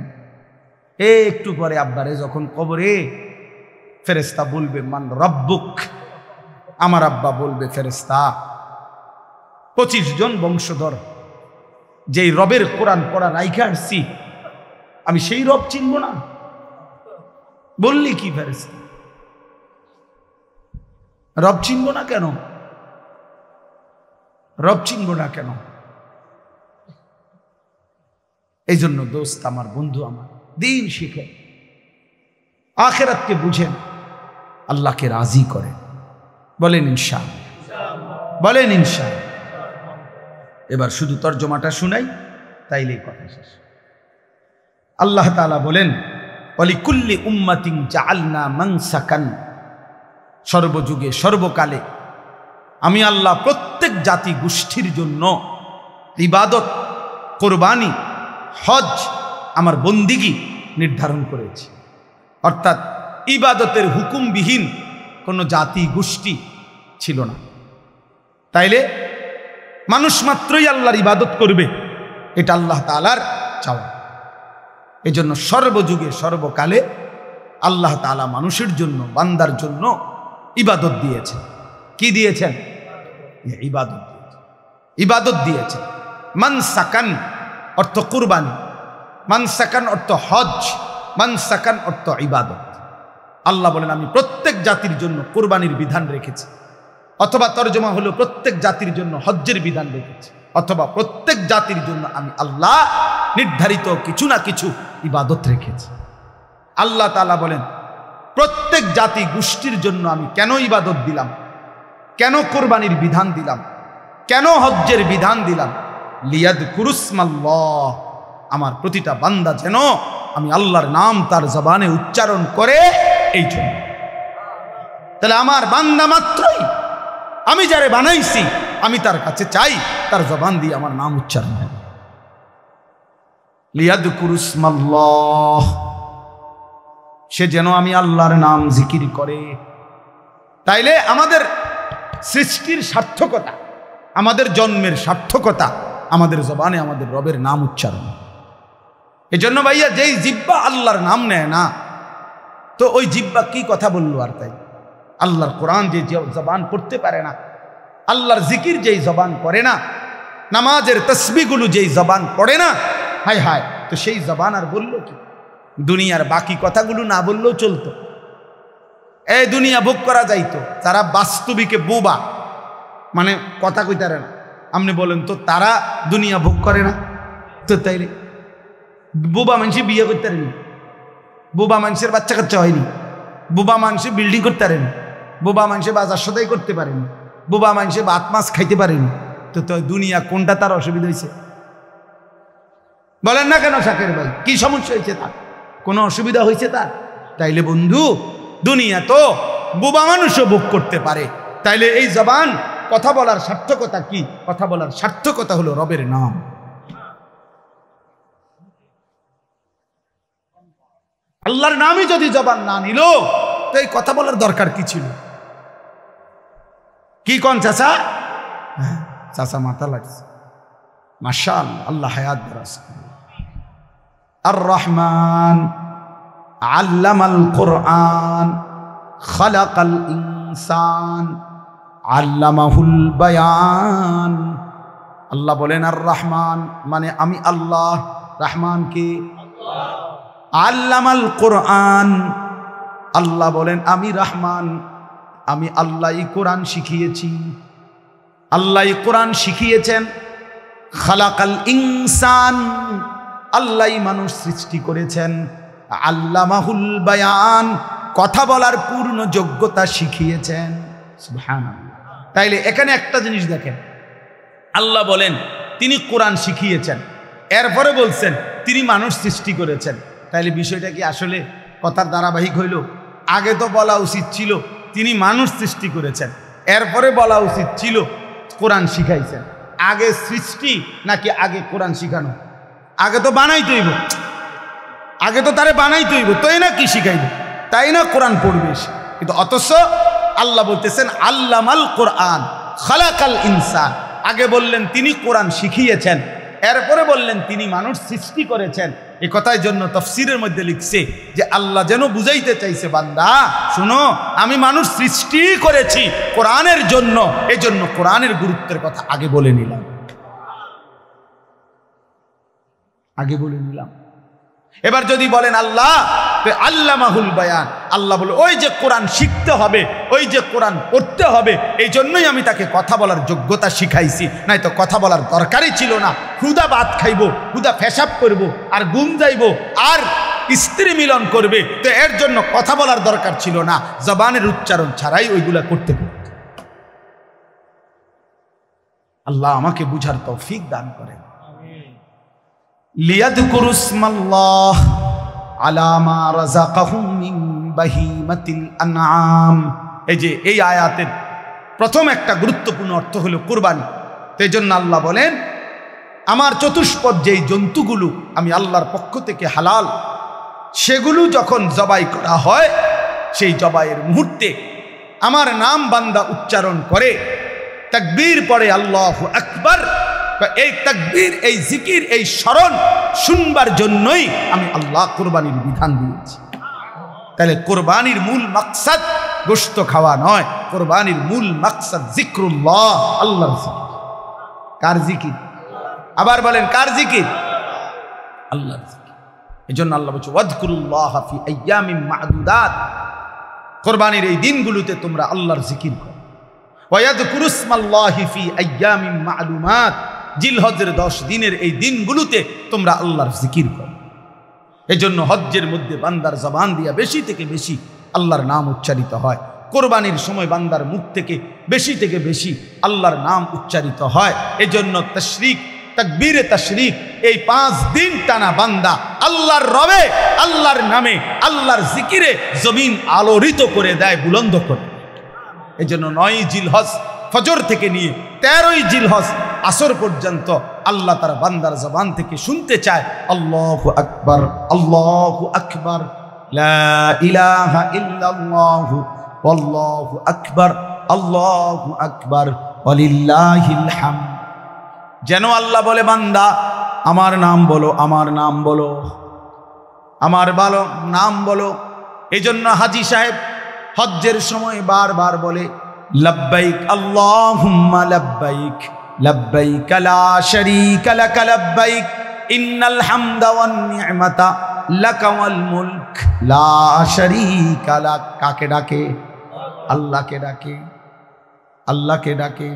একটু পরে আব্বারে যখন কবরে, ফেরেশতা বলবে মান রব্বুক, আমার আব্বা বলবে ফেরেশতা 25 জন বংশধর যেই রবের কোরআন পড়া রাইখা আসছি, আমি সেই রব চিনব না? বললি কি ফেরেশতা, রব চিনব না কেন? রব চিনব না কেন? এই জন্য দোস্ত আমার, বন্ধু আমার, দিন শিখে, আখিরাতকে বুঝেন, আল্লাহকে রাজি করেন। বলেন ইনশাআল্লাহ, বলেন ইনশাআল্লাহ। এবার শুধু তর্জমাটা শুনাই, তাইলেই কথা শেষ। আল্লাহ তাআলা বলেন, ওয়ালিকুল্লি উম্মাতিন জাআলনা মানসাকান, সর্বযুগে সর্বকালে আমি আল্লাহ প্রত্যেক জাতি গোষ্ঠীর জন্য ইবাদত, কোরবানি, হজ, আমার বন্দিগি নির্ধারণ করেছি। অর্থাৎ ইবাদতের হুকুমবিহীন কোনো জাতি গোষ্ঠী ছিল না। তাইলে মানুষ মাত্রই আল্লাহর ইবাদত করবে, এটা আল্লাহ তাআলার চাওয়া। এজন্য সর্বযুগে সর্বকালে আল্লাহ তাআলা মানুষের জন্য, বান্দার জন্য ইবাদত দিয়েছেন। কি দিয়েছেন? ইবাদত দিয়েছেন, ইবাদত দিয়েছেন। মানসাকান অর্থ কুরবানি, মানসাকান অর্থ হজ, মানসাকান অর্থ ইবাদত। আল্লাহ বলেন আমি প্রত্যেক জাতির জন্য কুরবানির বিধান রেখেছি, অথবা তরজমা হলো প্রত্যেক জাতির জন্য হজ্জের বিধান রেখেছি, অথবা প্রত্যেক জাতির জন্য আমি আল্লাহ নির্ধারিত কিছু না কিছু ইবাদত রেখেছি। আল্লাহ তাআলা বলেন প্রত্যেক জাতি গোষ্ঠীর জন্য আমি কেন ইবাদত দিলাম, কেন কোরবানির বিধান দিলাম, কেন হজ্জের বিধান দিলাম? লিয়াযকুরুসমাল্লাহ, আমার প্রতিটা বান্দা যেন আমি আল্লাহর নাম তার জবানে উচ্চারণ করে, এই জন্য। তাহলে আমার বান্দা মাত্রই, আমি যারে বানাইছি, আমি তার কাছে চাই তার জবান দিয়ে আমার নাম উচ্চারণ হয়। লিয়াযকুরুসমাল্লাহ, সে যেন আমি আল্লাহর নাম জিকির করে। তাইলে আমাদের সৃষ্টির সার্থকতা, আমাদের জন্মের সার্থকতা আমাদের জবানে আমাদের রবের নাম উচ্চারণ। এজন্য ভাইয়া যেই জিব্বা আল্লাহর নাম নেয় না, তো ওই জিব্বা কি কথা বললো আর তাই? আল্লাহর কোরআন যে জবান পড়তে পারে না, আল্লাহর জিকির যেই জবান করে না, নামাজের তসবিহগুলো যেই জবান পড়ে না, হায় হায়, তো সেই জবান আর বলল কি? দুনিয়ার বাকি কথাগুলো না বললেও চলতো। এই দুনিয়া ভোগ করা যাইতো। তারা বাস্তবিকে বোবা, মানে কথা কইতারে না। আপনি বলেন তো তারা দুনিয়া ভোগ করে না? তো তাইলে বোবা মানুষে বিয়ে করতে পারেনি, বোবা মানুষের বাচ্চা কাচ্চা হয়নি, বোবা মানুষে বিল্ডিং করতে পারেনি, বোবা মানুষে বাজার সদাই করতে পারেনি, বোবা মানুষে ভাত মাছ খাইতে পারেনি। তো দুনিয়া কোনটা তার অসুবিধা হয়েছে? বলেন না কেন শাকের ভাই, কি সমস্যা হয়েছে তার? কোনো অসুবিধা হয়েছে তার? তাইলে বন্ধু, দুনিয়া তো বোবা মানুষও ভোগ করতে পারে। তাইলে এই জবান কথা বলার সার্থকতা কি? কথা বলার সার্থকতা হলো রবের নাম। আল্লাহর নামই যদি জবান না নিল, তো এই কথা বলার দরকার কি ছিল? কি কোন চাচা? চাচা মাথা লাগছে, মাশাআল্লাহ, আল্লাহ হায়াত দারাজ। আর রহমান আল্লামাল কোরআন খালাকাল ইনসান আল্লামাহুল বায়ান। আল্লাহ বলেন আর রহমান, মানে আমি আল্লাহ। রহমান কে? আল্লামাল কোরআন, আল্লাহ বলেন আমি রহমান, আমি আল্লাহই কোরআন শিখিয়েছি। আল্লাহই কোরআন শিখিয়েছেন। খালাকাল ইনসান, আল্লাহই মানুষ সৃষ্টি করেছেন। আল্লামাহুল বায়ান, কথা বলার পূর্ণ যোগ্যতা শিখিয়েছেন। সুবহানাল্লাহ। তাইলে এখানে একটা জিনিস দেখেন, আল্লাহ বলেন তিনি কোরআন শিখিয়েছেন, এরপরে বলছেন তিনি মানুষ সৃষ্টি করেছেন। তাইলে বিষয়টা কি আসলে কথার ধারাবাহিক হইল? আগে তো বলা উচিত ছিল তিনি মানুষ সৃষ্টি করেছেন, এরপরে বলা উচিত ছিল কোরআন শিখাইছেন। আগে সৃষ্টি নাকি আগে কোরআন শিখানো? আগে তো বানাইতে হইব, আগে তো তারে বানাইতে হইব, তাই না কি শিখাইব, তাই না কোরআন পড়বে। কিন্তু অথচ আল্লাহ বলতেছেন আল্লামাল কোরআন খালাকাল ইনসান। আগে বললেন তিনি কোরআন শিখিয়েছেন, এরপরে বললেন তিনি মানুষ সৃষ্টি করেছেন। এই কথার জন্য তাফসীরের মধ্যে লিখছে যে আল্লাহ যেন বুঝাইতে চাইছে, বান্দা শুনো, আমি মানুষ সৃষ্টি করেছি কোরআনের জন্য, এই জন্য কোরআনের গুরুত্বের কথা আগে বলে নিলাম, আগে বলে নিলাম। এবার যদি বলেন আল্লাহ আল্লামাহুল বায়ান, আল্লাহ বলে ওই যে কোরআন শিখতে হবে, ওই যে কোরআন পড়তে হবে, এই জন্যই আমি তাকে কথা বলার যোগ্যতা শিখাইছি, নাই তো কথা বলার দরকারই ছিল না। হুদা ভাত খাইব, হুদা পেশাব করব, আর ঘুম যাইব, আর স্ত্রী মিলন করবে, তো এর জন্য কথা বলার দরকার ছিল না। জবানের উচ্চারণ ছাড়াই ওইগুলা করতে পারত। আল্লাহ আমাকে বুঝার তৌফিক দান করেন। লিয়াযকুরু ইসমাল্লাহ আলা মা রাযাকাহুম মিন বাহিমাতিল আনআম। এই যে এই আয়াতের প্রথম একটা গুরুত্বপূর্ণ অর্থ হলো কুরবানি। এই জন্য আল্লাহ বলেন আমার চতুষ্পদ যেই জন্তুগুলো আমি আল্লাহর পক্ষ থেকে হালাল, সেগুলো যখন জবাই করা হয়, সেই জবাইয়ের মুহূর্তে আমার নাম বান্দা উচ্চারণ করে, তাকবীর পড়ে আল্লাহু আকবার, এই তাকবীর, এই জিকির, এই স্মরণ শুনবার জন্যই আমি আল্লাহ কোরবানির বিধান দিয়েছি। তাহলে কোরবানির মূল মাকসাদ গোশত খাওয়া নয়, কোরবানির মূল মাকসাদ জিক্রুল্লাহ, আল্লাহর জিকির। কার জিকির? আবার বলেন কার জিকির? আল্লাহর জিকির। এজন্য আল্লাহ বলছে ওয়াযকুরুল্লাহ ফি আইয়ামিন মা'দুদাত, কোরবানির এই দিনগুলোতে তোমরা আল্লাহর জিকির করো। ওয়া ইয়াযকুরু ইসমাল্লাহি ফি আইয়ামিন মা'লুমাত, জিলহজের 10 দিনের এই দিনগুলোতে তোমরা আল্লাহর জিকির করো। এজন্য হজ্জের মধ্যে বান্দার জবান দিয়া বেশি থেকে বেশি আল্লাহর নাম উচ্চারিত হয়। কোরবানির সময় বান্দার মুখ থেকে বেশি আল্লাহর নাম উচ্চারিত হয়। এজন্য তাশরিক, তাকবীরে তাশরিক, এই 5 দিন টানা বান্দা আল্লাহর রবে, আল্লাহর নামে, আল্লাহর জিকিরে জমিন আলোড়িত করে দেয়, বুলন্দ করে। এজন্য 9 জিলহজ ফজর থেকে নিয়ে 13 জিলহজ আসর পর্যন্ত আল্লাহ তার বান্দার জবান থেকে শুনতে চায় আল্লাহু আকবার, আল্লাহু আকবার, লা ইলাহা ইল্লাল্লাহু ওয়াল্লাহু আকবার, আল্লাহু আকবার, ওয়ালিল্লাহিল হামদ। যেন আল্লাহ বলে, বান্দা আমার নাম বলো, আমার নাম বলো, আমার ভালো নাম বলো। এই জন্য হাজী সাহেব হজ্জের সময় বারবার বলে, লব্বাইক আল্লাহুম্মা লব্বাইক, লব্বাইক লা শারীকা লাক লব্বাইক, ইন্নাল হামদা ওয়ান নি'মাতা লাকা ওয়াল মুলক লা শারীকা লাক। কাকে ডাকে? আল্লাহকে ডাকে, আল্লাহকে ডাকে।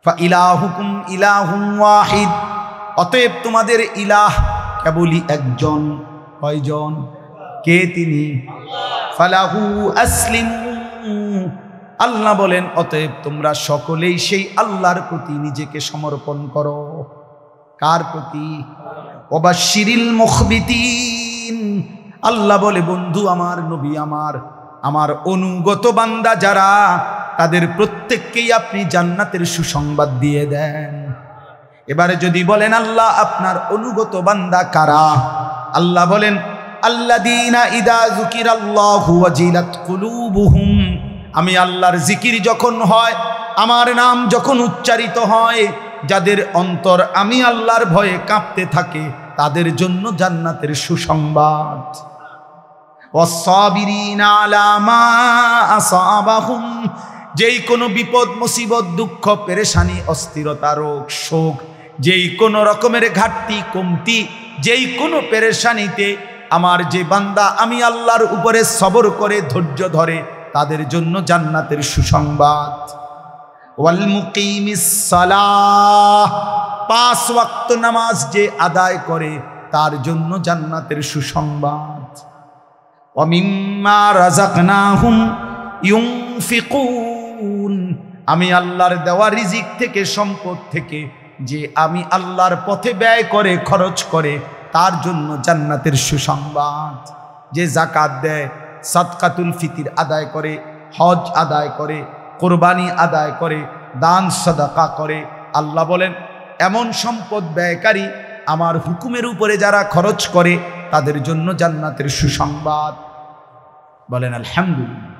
ফা ইলাহুকুম ইলাহুম ওয়াহিদ, অতএব তোমাদের ইলাহ কেবলই একজন। কয়জন? কে? তিনি। ফালাহু আসলিমু, আল্লাহ বলেন অতএব তোমরা সকলেই সেই আল্লাহর প্রতি নিজেকে সমর্পণ করো। কার প্রতি? ওয়াবাশশিরিল মুখবিতিন, আল্লাহ বলে বন্ধু আমার, নবী আমার, আমার অনুগত বান্দা যারা, তাদের প্রত্যেককেই আপনি জান্নাতের সুসংবাদ দিয়ে দেন। এবারে যদি বলেন আল্লাহ আপনার অনুগত বান্দা কারা? আল্লাহ বলেন আল্লাযীনা ইযা যুকিরাল্লাহু ওয়াজিলাত কুলুবুহুম, আমি আল্লাহর জিকির যখন হয়, আমার নাম যখন উচ্চারিত হয়, যাদের অন্তর আমি আল্লাহর ভয়ে কাঁপতে থাকে, তাদের জন্য জান্নাতের সুসংবাদ। ওয়াস-সাবিরিনা আলা মা আসাবাহুম, যেই কোনো বিপদ মুসিবত দুঃখ পেরেশানি অস্থিরতা রোগ শোক যেই কোনো রকমের ঘাটতি কমতি যেই কোনো পেরেশানিতে আমার যে বান্দা আমি আল্লাহর উপরে সবর করে ধৈর্য ধরে তাদের জন্য জান্নাতের সুসংবাদ। ওয়াল মুকিমিস সালাহ, 5 ওয়াক্ত নামাজ যে আদায় করে তার জন্য জান্নাতের সুসংবাদ। ওয়া মিম্মা রাযাকনাহুম ইউনফিকুন, আমি আল্লাহর দেওয়া রিজিক থেকে সম্পদ থেকে যে আমি আল্লাহর পথে ব্যয় করে খরচ করে তার জন্য জান্নাতের সুসংবাদ। যে যাকাত দেয়, সাদকাতুল ফিতির আদায় করে, হজ আদায় করে, কোরবানি আদায় করে, দান সাদাকা করে, আল্লাহ বলেন এমন সম্পদ ব্যয়কারী আমার হুকুমের উপরে যারা খরচ করে তাদের জন্য জান্নাতের সুসংবাদ। বলেন আলহামদুলিল্লাহ।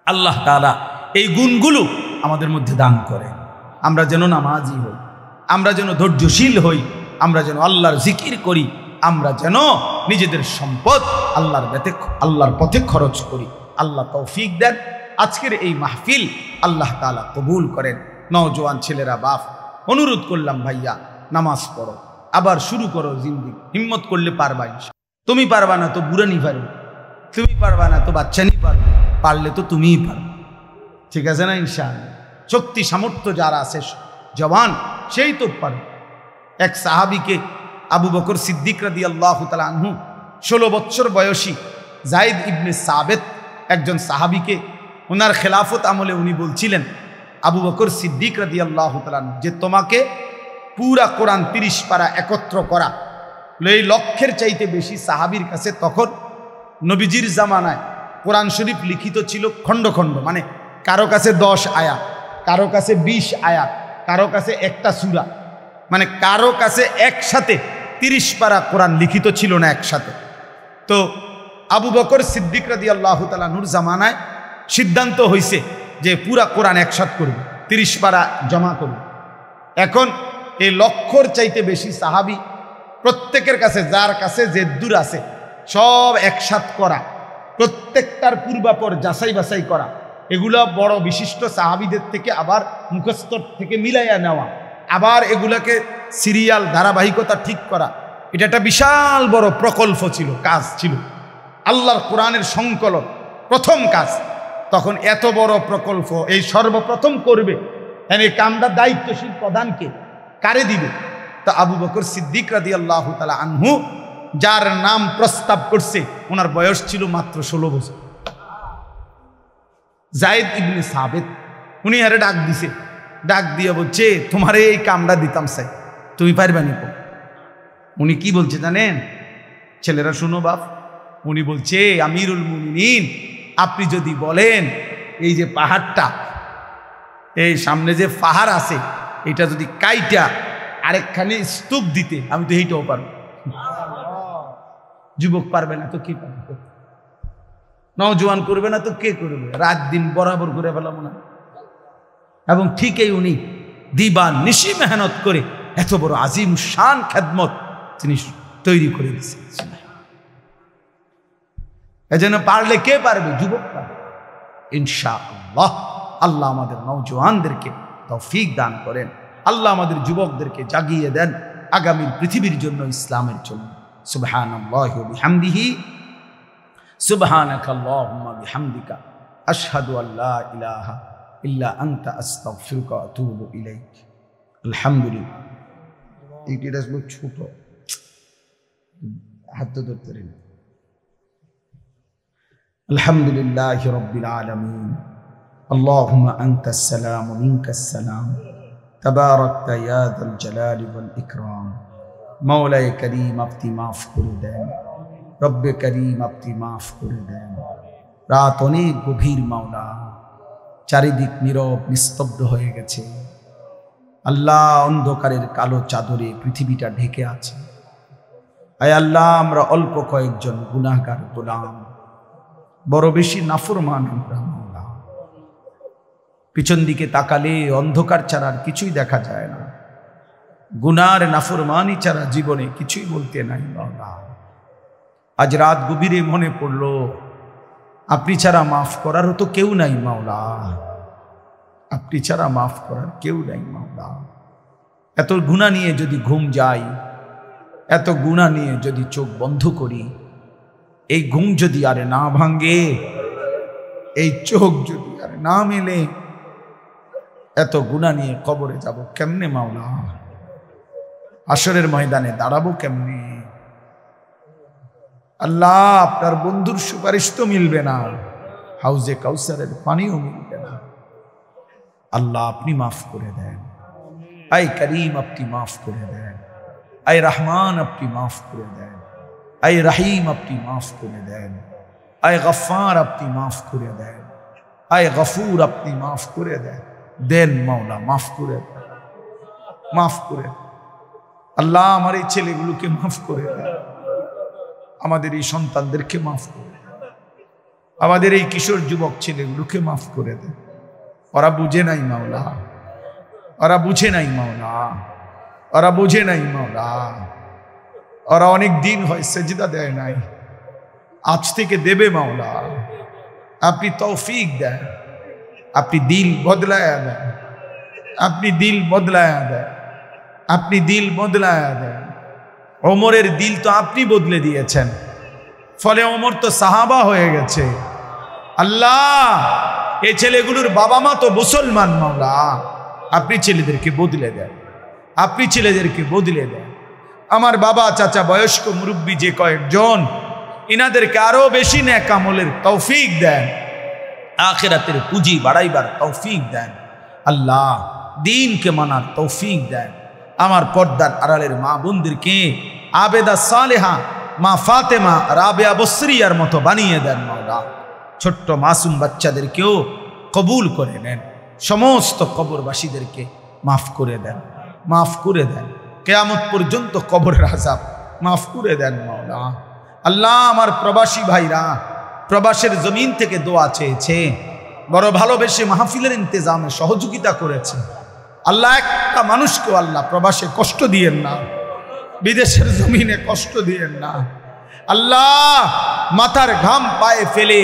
আল্লাহ তাআলা এই গুণগুলো আমাদের মধ্যে দান করে, আমরা যেন নামাজি হই, আমরা যেন ধৈর্যশীল হই, আমরা যেন আল্লাহর জিকির করি, আমরা যেন নিজেদের সম্পদ আল্লাহর পথে খরচ করি। আল্লাহ তৌফিক দেন। আজকের এই মাহফিল আল্লাহ তাআলা কবুল করেন। নওজোয়ান ছেলেরা বাপ অনুরোধ করলাম, ভাইয়া নামাজ পড়ো, আবার শুরু করো জিন্দেগি। হিম্মত করলে পারবা। তুমি পারবা না তো বুড়ানি পারবে, তুমি পারবা না তো বাচ্চানি পারবে, পারলে তো তুমিই পারবে। ঠিক আছে না? ইনশাআল্লাহ শক্তি সামর্থ্য যারা আছে জওয়ান সেই তো পারবে। এক সাহাবীকে আবু বকর সিদ্দিক রাদিয়াল্লাহু তাআলা আনহু 16 বছর বয়সী যায়েদ ইবনে সাবিত একজন সাহাবীকে ওনার খেলাফত আমলে উনি বলছিলেন, আবু বকর সিদ্দিক রাদিয়াল্লাহু তাআলা আনহু, যে তোমাকে পুরা কোরআন 30 পারা একত্র করা, এই লক্ষ্যের চাইতে বেশি সাহাবীর কাছে তখন নবীজির জামানায় কোরআন শরীফ লিখিত ছিল খণ্ড খণ্ড, মানে কারো কাছে 10 আয়াত, কারো কাছে 20 আয়াত, কারো কাছে একটা সূরা, মানে কারো কাছে একসাথে 30 পারা কোরআন লিখিত ছিল না একসাথে। তো আবু বকর সিদ্দিক রাদিয়াল্লাহু তাআলা নূর জামানায় সিদ্ধান্ত হয়েছে যে পুরা কোরআন একসাথ করবে, 30 পারা জমা করবে। এখন এই লক্ষর চাইতে বেশি সাহাবী প্রত্যেকের কাছে, যার কাছে যে দূর আছে সব একসাথ করা, প্রত্যেকটার পূর্বাপর যাচাই বাছাই করা, এগুলো বড় বিশিষ্ট সাহাবীদের থেকে আবার মুখস্থ থেকে মিলাইয়া নেওয়া, আবার এগুলাকে সিরিয়াল ধারাবাহিকতা ঠিক করা, এটা একটা বিশাল বড় প্রকল্প ছিল, কাজ ছিল, আল্লাহর কোরআনের সংকলন প্রথম কাজ। তখন এত বড় প্রকল্প এই সর্বপ্রথম করবে, এই কামটা দায়িত্বশীল প্রধানকে কারে দিবে? তা আবু বকর সিদ্দিক রাদিয়াল্লাহু তাআলা আনহু, যার নাম প্রস্তাব করছে, ওনার বয়স ছিল মাত্র 16 বছর। যায়েদ ইবনে সাবিত, উনি আরে ডাক দিছে, ডাক দিয়ে বলছে তোমার এই কামটা দিতাম চাই, তুমি পারবা নি? উনি কি বলছে জানেন? ছেলেরা শুনো বাপ, উনি বলছে আমিরুল মুমিনিন, আপনি যদি বলেন এই যে পাহাড়টা, এই সামনে যে পাহাড় আছে, এটা যদি কাইটা আরেকখানে স্তূপ দিতে, আমি তো এইটাও পারবো। যুবক পারবে না তো কি পারবে? নওজোয়ান করবে না তো কে করবে? রাত দিন বরাবর করে ফেলাম না। এবং ঠিকই উনি দিবা নিশি মেহনত করে এত বড় আজিম শান খেদমত তিনি তৈরি করে দিয়েছেন। এজন্য পারলে কে পারবে? যুবক পারবে ইনশাআল্লাহ। আল্লাহ আমাদের নওজওয়ানদেরকে তৌফিক দান করেন। আল্লাহ আমাদের যুবকদেরকে জাগিয়ে দেন আগামীর পৃথিবীর জন্য, ইসলামের জন্য। সুবহানাল্লাহি ওয়া বিহামদিহি, সুবহানাকাল্লাহুম্মা বিহামদিকা, আশহাদু আল্লা ইলাহা ইল্লা আনতা, আস্তাগফিরুকা ওয়া আতুবু ইলাইক। আলহামদুলিল্লাহ। এইটা ছোট, হাত ধরতে রেন। আলহামদুলিল্লাহি রাব্বিল আলামিন, আল্লাহুম্মা আনতাস সালাম ওয়া মিনকাস সালাম, তাবারাকতা ইয়া যাল জালালি ওয়াল ইকরাম। মাওলায়ে করিম আপনি মাফ করে দেন, রব্বে করিম আপনি মাফ করে দেন। রাত অনেক গভীর মাওলা, চারিদিক নীরব নিস্তব্ধ হয়ে গেছে। আল্লাহ, অন্ধকারের কালো চাদরে পৃথিবীটা ঢেকে আছে। আয় আল্লাহ, আমরা অল্প কয়েকজন গুনাহগার গোলাম, বড় বেশি নাফরমান আমরা মাওলা। পিছন দিকে তাকালে অন্ধকার ছাড়া আর কিছুই দেখা যায় না, গুনার নাফরমানি ছাড়া জীবনে কিছুই বলতে নাই মাওলা। আজ রাত গভীরে মনে পড়ল, আপনি ছাড়া মাফ করারও তো কেউ নাই মাওলা, আপনি ছাড়া মাফ করার কেউ নাই মাওলা। এত গুনাহ নিয়ে যদি ঘুম যায়, এত গুনাহ নিয়ে যদি চোখ বন্ধ করি, এই ঘুম যদি আর না ভাঙে, এই চোখ যদি আর না মেলে, এত গুনাহ নিয়ে কবরে যাব কেমনে মাওলা? হাশরের ময়দানে দাঁড়াবো কেমনে? আল্লাহ, আপনার বন্ধুর সুপারিশ তো মিলবে না, হাউজে কাউসারের পানিও মিলবে না। আল্লাহ, আপনি মাফ করে দেন। আয় করিম আপনি মাফ করে দেন। আয় রহমান আপনি মাফ করে দেন। আয় রহিম আপনি মাফ করে দেন। আয় গফফার আপনি মাফ করে দেন। আয় গফুর আপনি মাফ করে দেন। দেন মাওলা, মাফ করে দেন, মাফ করে দেন। আল্লাহ, আমার এই ছেলেগুলোকে মাফ করে দেন, আমাদের এই সন্তানদেরকে মাফ করে দেন, আমাদের এই কিশোর যুবক ছেলেগুলোকে মাফ করে দেন। ওরা বুঝে নাই মাওলা, ওরা বুঝে নাই মাওলা, ওরা বুঝে নাই মাওলা। ওরা অনেক দিন হয় সেজদা দেয় নাই, আজ থেকে দেবে মাওলা। আপনি তৌফিক দেন, আপনি দিল বদলায়া দেন, আপনি দিল বদলায়া দেন, আপনি দিল বদলায়া দেন। ওমরের দিল তো আপনি বদলে দিয়েছেন, ফলে ওমর তো সাহাবা হয়ে গেছে। আল্লাহ, এই ছেলেগুলোর বাবা মা তো মুসলমান মাওলা, আপনি ছেলেদেরকে বদলে দেন, আপনি ছেলেদেরকে বদলে দেন। আমার বাবা চাচা বয়স্ক মুরব্বী যে কয়েকজন, ইনাদেরকে আরো বেশি নেক আমলের তৌফিক দেন, আখিরাতের পুঁজি বাড়াইবার তৌফিক দেন। আল্লাহ, দ্বীনকে মানার তৌফিক দেন। আমার পর্দার আড়ালের মা বোনদেরকে আবেদা সালেহা মা ফাতেমা রাবেয়া বসরিয়ার মতো বানিয়ে দেন মাওলা। ছোট্ট মাসুম বাচ্চাদেরকেও কবুল করে নেন। সমস্ত কবরবাসীদেরকে মাফ করে দেন, মাফ করে দেন। কিয়ামত পর্যন্ত কবরের আযাব মাফ করে দেন মাওলা। আল্লাহ, আমার প্রবাসী ভাইরা প্রবাসের জমিন থেকে দোয়া চেয়েছে, বড় ভালোবেসে মাহফিলের ইন্তজামে সহযোগিতা করেছে। আল্লাহ, একটা মানুষকেও আল্লাহ প্রবাসে কষ্ট দিয়েন না, বিদেশের জমিনে কষ্ট দিয়েন না। আল্লাহ, মাথার ঘাম পায়ে ফেলে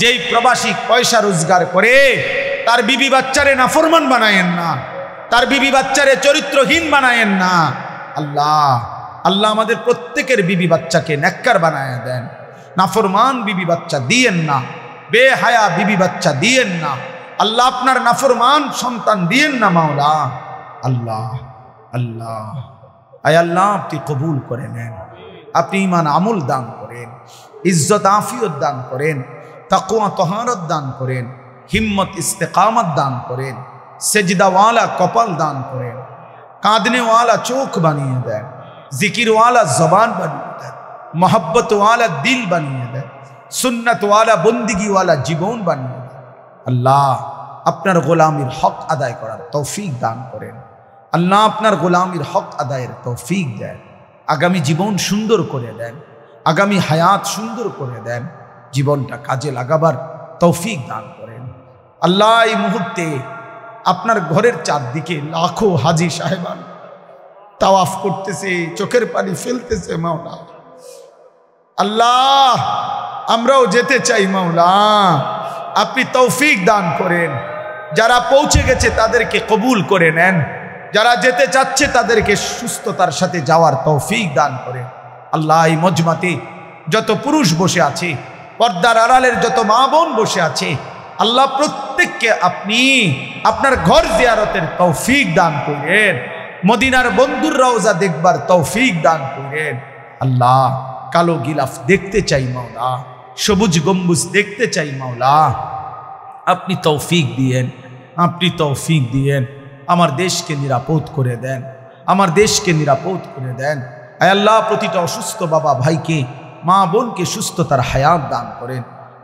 যেই প্রবাসী পয়সা রোজগার করে, তার বিবি বাচ্চারে নাফরমান বানায়েন না, তার বিবি বাচ্চারে চরিত্রহীন বানায়েন না। আল্লাহ, আল্লাহ আমাদের প্রত্যেকের বিবি বাচ্চাকে নেককার বানায় দেন, নাফরমান বিবি বাচ্চা দিয়েন না, বেহায়া বিবি বাচ্চা দিয়েন না। আল্লাহ, আপনার নাফরমান সন্তান দিয়েন না মাওলা। আল্লাহ, আল্লাহ, আয় আল্লাহ, আপনি কবুল করে নেন, আপনি ঈমান আমল দান করেন, ইজ্জত আফিয়ত দান করেন, তাকওয়া তহারত দান করেন, হিম্মত ইস্তেকামত দান করেন, সেজদাওয়ালা কপাল দান করেন, কাঁদনেওয়ালা চোখ বানিয়ে দেন, জিকিরওয়ালা জবান বানিয়ে দেন, মোহব্বতওয়ালা দিল বানিয়ে দেন, সুন্নতওয়ালা বন্দিগিওয়ালা জীবন বানিয়ে দেন। আল্লাহ, আপনার গোলামির হক আদায় করার তৌফিক দান করেন। আল্লাহ, আপনার গোলামির হক আদায়ের তৌফিক দেন। আগামী জীবন সুন্দর করে দেন, আগামী হায়াত সুন্দর করে দেন, জীবনটা কাজে লাগাবার তৌফিক দান করেন। আল্লাহ, এই মুহূর্তে আপনার ঘরের চারদিকে লাখো হাজি সাহেবান তাওয়াফ করতেছে, চোখের পানি ফেলতেছে মাওলা। আল্লাহ আমরাও যেতে চাই মাওলা, আপনি তৌফিক দান করেন। যারা পৌঁছে গেছে তাদেরকে কবুল করে নেন, যারা যেতে চাচ্ছে তাদেরকে সুস্থতার সাথে যাওয়ার তৌফিক দান করেন। আল্লাহ এই মজমাতে যত পুরুষ বসে আছে, পর্দার আড়ালের যত মা বোন বসে আছে, আল্লাহ প্রত্যেককে আপনি আপনার ঘর জিয়ারতের তৌফিক দান করেন, মদিনার বন্ধুর রওজা দেখবার তৌফিক দান করেন। আল্লাহ কালো গিলাফ দেখতে চাই মাওলা, সবুজ গম্বুজ দেখতে চাই মাওলা, আপনি তৌফিক দিয়েন, আপনি তৌফিক দিয়েন। আমার দেশকে নিরাপদ করে দেন, আমার দেশকে নিরাপদ করে দেন। আয় আল্লাহ প্রতিটা অসুস্থ বাবা ভাইকে, মা বোনকে সুস্থতার হায়াত দান করেন,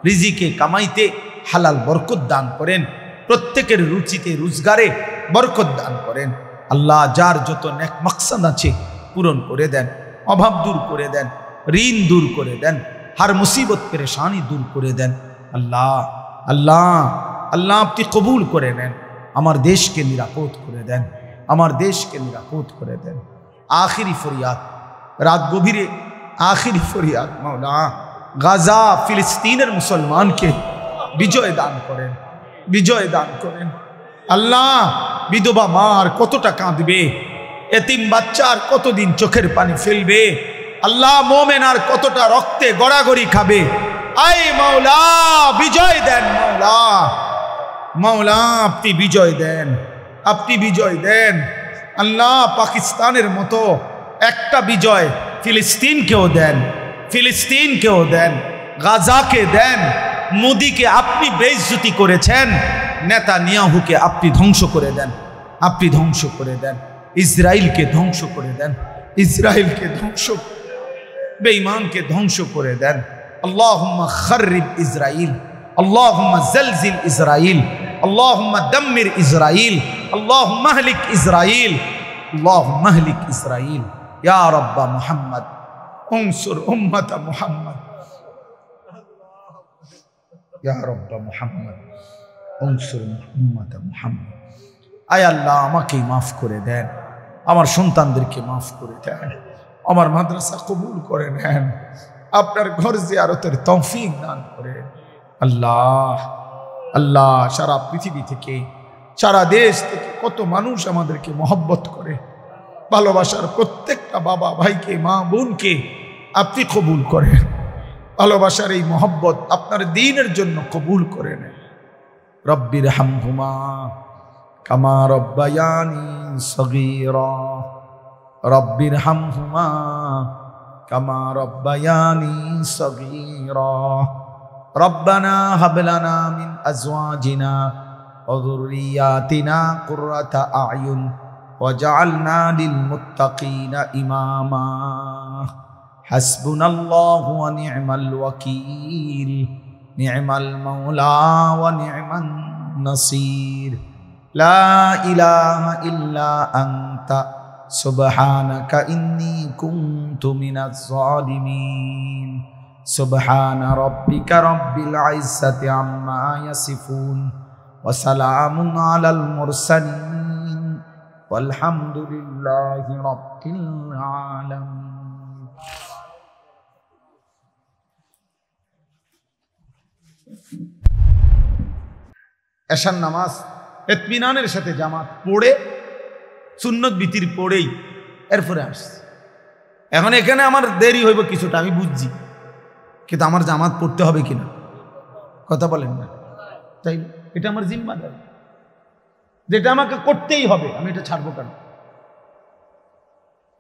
রিজিকে কামাইতে হালাল বরকত দান করেন, প্রত্যেকের রুচিতে রোজগারে বরকত দান করেন। আল্লাহ যার যত নেক মাকসাদ আছে পূরণ করে দেন, অভাব দূর করে দেন, ঋণ দূর করে দেন, হার মুসিবত পেরেশানি দূর করে দেন। আল্লাহ আল্লাহ আল্লাহ আপনি কবুল করে নেন, আমার দেশকে নিরাপদ করে দেন, আমার দেশকে নিরাপদ করে দেন। আখিরি ফরিয়াদ, রাত গভীরে আখিরি ফরিয়াদ মাওলা, গাজা ফিলিস্তিনের মুসলমানকে বিজয় দান করেন, বিজয় দান করেন। আল্লাহ বিধবা মা আর কতটা কাঁদবে, এতিম বাচ্চা আর কতদিন চোখের পানি ফেলবে, আল্লাহ মোমেন আর কতটা রক্তে গড়াগড়ি খাবে। আয় মাওলা বিজয় দেন, মাওলা মাওলা আপনি বিজয় দেন, আপনি বিজয় দেন। আল্লাহ পাকিস্তানের মতো একটা বিজয় ফিলিস্তিনকেও দেন, ফিলিস্তিনকেও দেন, গাজাকে দেন। মোদিকে আপনি বেইজ্জতি করেছেন, নেতানিয়াহুকে আপনি ধ্বংস করে দেন, আপনি ধ্বংস করে দেন। ইসরায়েলকে ধ্বংস করে দেন, ইসরায়েলকে ধ্বংস, বেঈমানকে ধ্বংস করে দেন। আল্লাহুম্মা খাররিব ইসরাইল, আল্লাহুম্মা জালজিল ইসরাইল, আল্লাহুম্মা দাম্মির ইসরাইল, আল্লাহুম্মা আহলিক ইসরাইল, আল্লাহুম্মা আহলিক ইসরাইল। ইয়া রাব্বা মুহাম্মদ উনসুর উম্মত মুহাম্মদ, ইয়া রাব্বা মুহাম্মদ উনসুর উম্মত মুহাম্মদ। আয় আল্লাহ আমাকে মাফ করে দেন, আমার সন্তানদেরকে মাফ করে দেন, আমার মাদ্রাসা কবুল করে নেন, আপনার ঘর জিয়ারতের তৌফিক দান করেন। আল্লাহ আল্লাহ সারা পৃথিবী থেকে, সারা দেশ থেকে কত মানুষ আমাদেরকে মহব্বত করে, ভালোবাসার প্রত্যেকটা বাবা ভাইকে, মা বোনকে আপনি কবুল করেন। ভালোবাসার এই মহব্বত আপনার দ্বীনের জন্য কবুল করে নেন। রব্বির হামহুমা কামা রব্বায়ানি সগীরা, রব্বির হামহুমা কামা রব্বায়ানি সগীরা। রব্বানা হাব লানা মিন আজওয়াজিনা ওয়া যুররিয়াতিনা কুররাতা আ'য়ুন ওয়াজআলনা লিল মুত্তাকিনা ইমামা। হাসবুনাল্লাহু ওয়া নি'মাল ওয়াকিল, নি'মাল মাওলা ওয়া নি'মান নাসির। লা ইলাহা ইল্লা আনতা সুবহানাকা ইন্নী কুনতু মিনাজ জালিমিন। সুবহানা রাব্বিকা রাব্বিল ইজ্জাতি আম্মা ইয়াসিফুন ওয়া সালামুন আলাল মুরসালিন ওয়ালহামদুলিল্লাহি রাব্বিল আলামিন। এশার নামাজ ইতমিনানের সাথে জামাত পড়ে, সুন্নত বিতির পড়েই এরপরে আসছে। এখন এখানে আমার দেরি হইব কিছুটা, আমি বুঝছি, কিন্তু আমার জামাত পড়তে হবে কিনা কথা বলেন না? তাই এটা আমার জিম্মাদারি, যেটা আমাকে করতেই হবে। আমি এটা ছাড়বো কেন?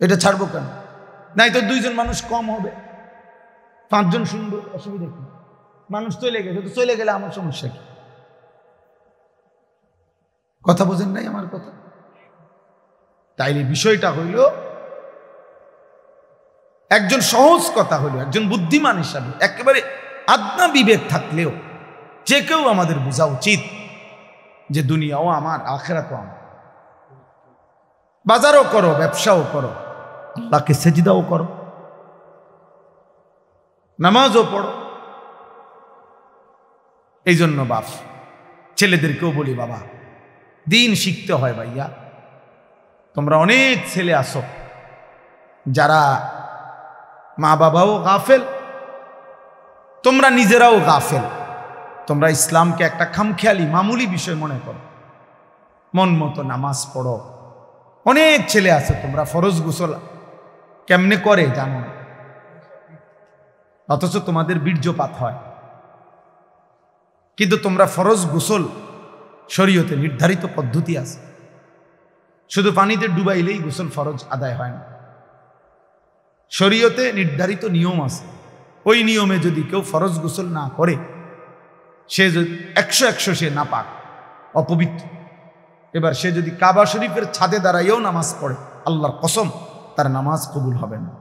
এটা ছাড়বো কেন? নাই তো দুইজন মানুষ কম হবে, পাঁচজন শুনবো, অসুবিধা কি? মানুষ চলে গেছে তো চলে গেলে আমার সমস্যা কি? কথা বোঝেন নাই আমার কথা? তাইলে বিষয়টা হইল, একজন সহজ কথা হইল, একজন বুদ্ধিমান হিসাবে একেবারে আদনা বিবেক থাকলেও যে কেউ আমাদের বোঝা উচিত যে দুনিয়াও আমার, আখিরাতও আমার। বাজারও করো, ব্যবসাও করো, আল্লাহকে সেজদাও করো, নামাজও পড়ো। এই জন্য বাপ ছেলেদেরকেও বলি, বাবা দিন শিখতে হয় ভাইয়া। তোমরা অনেক ছেলে আসো যারা মা বাবাও গাফেল, তোমরা নিজেরাও গাফেল। তোমরা ইসলামকে একটা খামখেয়ালি মামুলি বিষয় মনে করো, মন মতো নামাজ পড়ো। অনেক ছেলে আছে তোমরা ফরজ গোসল কেমনে করে জানো না, অথচ তোমাদের বীর্যপাত হয়। কিন্তু তোমরা ফরজ গোসল শরীয়তে নির্ধারিত পদ্ধতি আছে, শুধু পানিতে ডুবাইলেই গোসল ফরজ আদায় হয় না। শরীয়তে নির্ধারিত নিয়ম আছে, ওই নিয়মে যদি কেউ ফরজ গোসল না করে সে যদি 100 সে নাপাক, অপবিত্র। এবার সে যদি কাবা শরীফের ছাদে দাঁড়াইয়েও নামাজ পড়ে, আল্লাহর কসম তার নামাজ কবুল হবে না,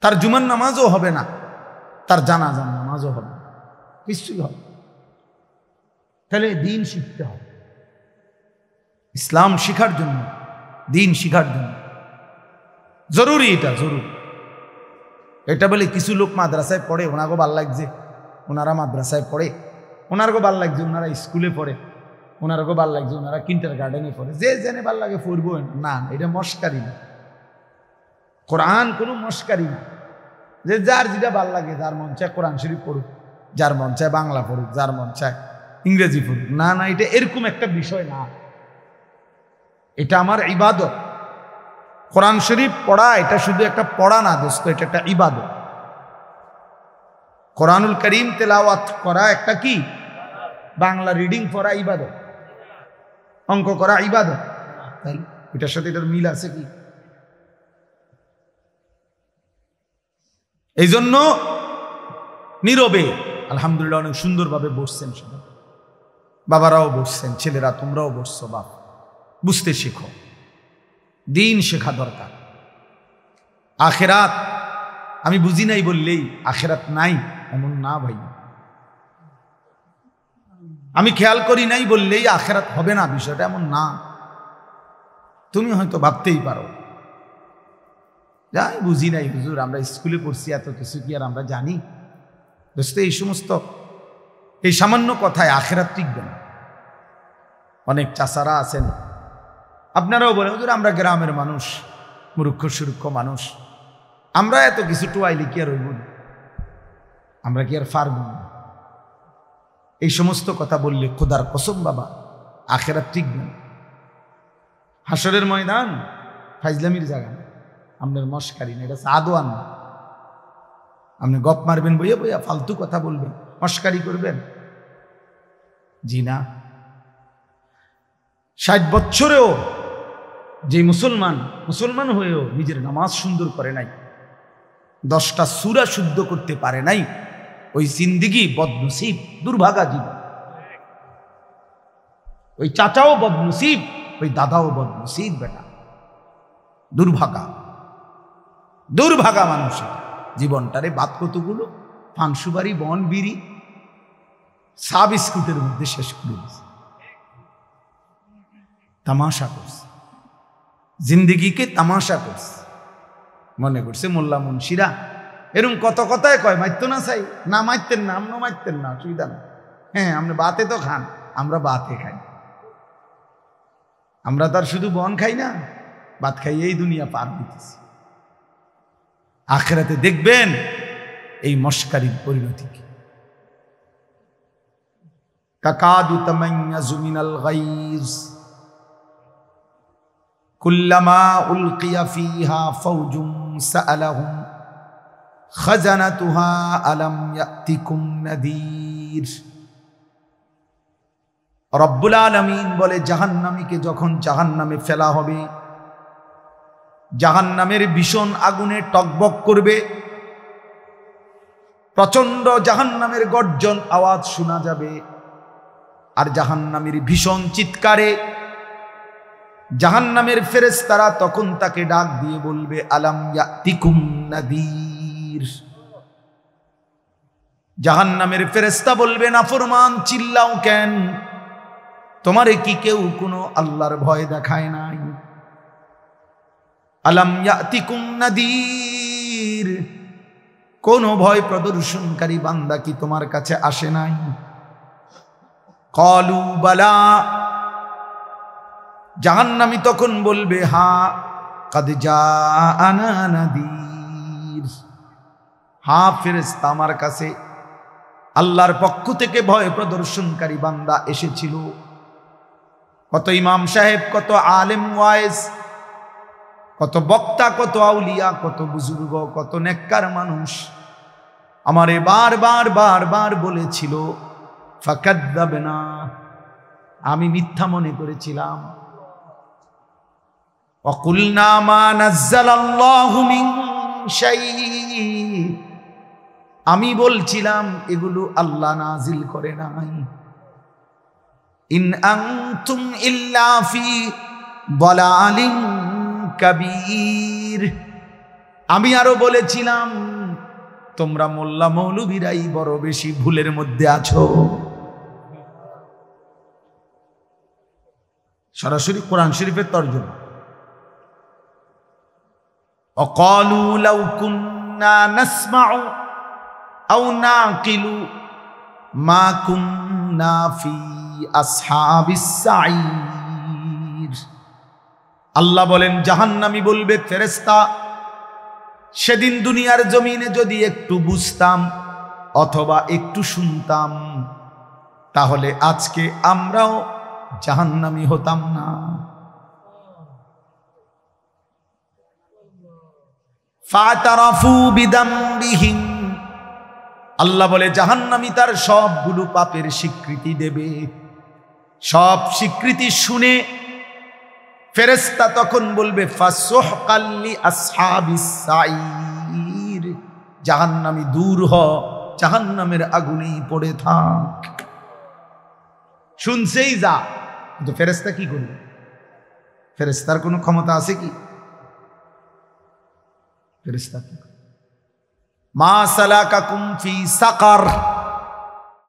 তার জুমার নামাজও হবে না, তার জানাজার নামাজও হবে না, কিছুই হবে। তাহলে দিন শিখতে হবে, ইসলাম শিখার জন্য, দিন শিখার জন্য জরুরি, এটা জরুরি। এটা বলে কিছু লোক মাদ্রাসায় পড়ে, ওনাকে ভাল লাগছে, ওনারা মাদ্রাসায় পড়ে, ওনারকে ভাল লাগছে, ওনারা স্কুলে পড়ে, ওনারকে ভাল লাগছে, ওনারা কিন্টার গার্ডেনে পড়ে, যে জেনে ভাল লাগে পড়বো না। এটা মস্কারি না, কোরআন কোনো মস্কারি না। যে যার যেটা ভাল লাগে, যার মন চায় কোরআন শরীফ পড়ুক, যার মন চায় বাংলা পড়ুক, যার মন চায় ইংরেজি পড়ুক, না না, এটা এরকম একটা বিষয় না। এটা আমার ইবাদত। কোরআন শরীফ পড়া এটা শুধু একটা পড়া না দোস্ত, এটা একটা ইবাদত। কোরআনুল করিম তেলাওয়াত করা একটা কি, বাংলা রিডিং পড়া ইবাদত, অঙ্ক করা ইবাদত, তাই এটার সাথে এটার মিল আছে কি? এই জন্য নীরবে আলহামদুলিল্লাহ অনেক সুন্দরভাবে বসছেন সবাই, বাবারাও বসছেন, ছেলেরা তোমরাও বসছো। বাপ বুঝতে শেখো, দিন শেখা দরকার। আখেরাত আমি বুঝি নাই বললেই আখেরাত নাই এমন না ভাই, আমি খেয়াল করি নাই বললেই আখেরাত হবে না, বিষয়টা এমন না। তুমি হয়তো ভাবতেই পারো যাই বুঝি নাই হুজুর, আমরা স্কুলে পড়ছি, এত কিছু কি আর আমরা জানি? দোস্ত এই সমস্ত এই সামান্য কথায় আখেরাত টিকবে না। অনেক চাচারা আছেন, আপনারাও বলেন হুজুর আমরা গ্রামের মানুষ, মূর্খ সুরক্ষ মানুষ, আমরা এত কিছু টুয়াইলে কি আর হইব, আমরা কি আর পারব না? এই সমস্ত কথা বললে খোদার কসম বাবা আখেরাত টিকবে না। হাসরের ময়দান ফাইজলামির জায়গা না, আপনার মস্কারি না, এটা আদোয়ান না। আপনি গপ মারবেন বইয়া বইয়া, ফালতু কথা বলবেন, মস্কারি করবেন, জি না। 60 বছরেও যে মুসলমান হয়েও নিজের নামাজ সুন্দর করে নাই, 10টা সূরা শুদ্ধ করতে পারে নাই, ওই জিন্দিগি বদনসিব, দুর্ভাগা জীবন। ওই চাচাও বদনসিব, ওই দাদাও বদনসিব, বেটা দুর্ভাগা মানুষের জীবনটারে বাদ কতগুলো পান সুপারি বন বিড়ি সা বিস্কুটের মধ্যে শেষ করে দিয়েছে, তামাশা করছে, জিন্দিগিকে তামাশা করছে। মনে করছে মোল্লা মুন্সিরা এরকম কত কথায় কয়, মারতো না চাই না, মারতেন না, আমরা মারতেন না, অসুবিধা না। হ্যাঁ আপনি বাতে তো খান, আমরা বাতে খাই, আমরা তার শুধু বন খাই না, ভাত খাইয়েই দুনিয়া পার দিতেছি। আখিরাতে দেখবেন এই মস্কারির পরিণতি কি। তাকাদু তামাইয়াজু মিনাল গাইজ কুল্লামা উলকিয়া ফিহা ফাওজুম সাআলাহুম খাজানাতুহা আলাম ইয়াতিকুম নাদির। রব্বুল আলামিন বলে, জাহান্নামীকে যখন জাহান্নামে ফেলা হবে, জাহান্নামের ভীষণ আগুনে টকবক করবে, প্রচন্ড জাহান্নামের গর্জন আওয়াজ শোনা যাবে, আর জাহান্নামের ভীষণ চিৎকারে জাহান্নামের ফেরেশতারা তখন তাকে ডাক দিয়ে বলবে, আলাম ইয়াতিকুম নাদির। জাহান্নামের ফেরেশতা বলবে, নাফরমান চিল্লাও কেন, তোমারে কি কেউ কোনো আল্লাহর ভয় দেখায় নাই? আলাম ইয়াতিকুম নাদির, কোন ভয় প্রদর্শনকারী বান্দা কি তোমার কাছে আসে নাই? ক্বালু বালা, জাহান্নামী তখন বলবে হ্যাঁ, কাদ জাআনা নাযীর, হ্যাঁ ফেরেশতা আমার কাছে আল্লাহর পক্ষ থেকে ভয় প্রদর্শনকারী বান্দা এসেছিল। কত ইমাম সাহেব, কত আলেম ওয়াইজ, কত বক্তা, কত আউলিয়া, কত বুজুর্গ, কত নেককার মানুষ আমারে বারবার বারবার বলেছিল ফাকাযযাবনা, আমি মিথ্যা মনে করেছিলাম। ওয়া কুলনা মা নাযালাল্লাহু মিন শাই, আমি বলছিলাম এগুলো আল্লাহ নাজিল করে নাই। ইন আনতুম ইল্লা ফি দালালিন কাবীর, আমি আরো বলেছিলাম তোমরা মোল্লা মৌলবীরাই বড় বেশি ভুলের মধ্যে আছো। সরাসরি কোরআন শরীফের তরজমা। ওয়াকালু লাউ কুন্না নাসমাউ আও নাকিলু মা কুন্না ফি আসহাবিস সাঈর। আল্লাহ বলেন জাহান্নামী বলবে ফেরেশতা, সেদিন দুনিয়ার জমিনে যদি একটু বুঝতাম অথবা একটু শুনতাম তাহলে আজকে আমরাও জাহান্নামী হতাম না। ফাতারাফু বিদামবিহিম, আল্লাহ বলে জাহান্নামী তার সবগুলো পাপের স্বীকৃতি দেবে। সব স্বীকৃতি শুনে ফেরেশতা তখন বলবে ফাসুহকাল লি আসহাবিস সাঈর, জাহান্নামী দূর হ, জাহান্নামের আগুনেই পড়ে থাক। শুনছেই যা, কিন্তু ফেরেশতা কি করবে? ফেরেশতার কোনো ক্ষমতা আছে কি? ফেরেশতা কি? মা সালাকাকুম ফি সাকার,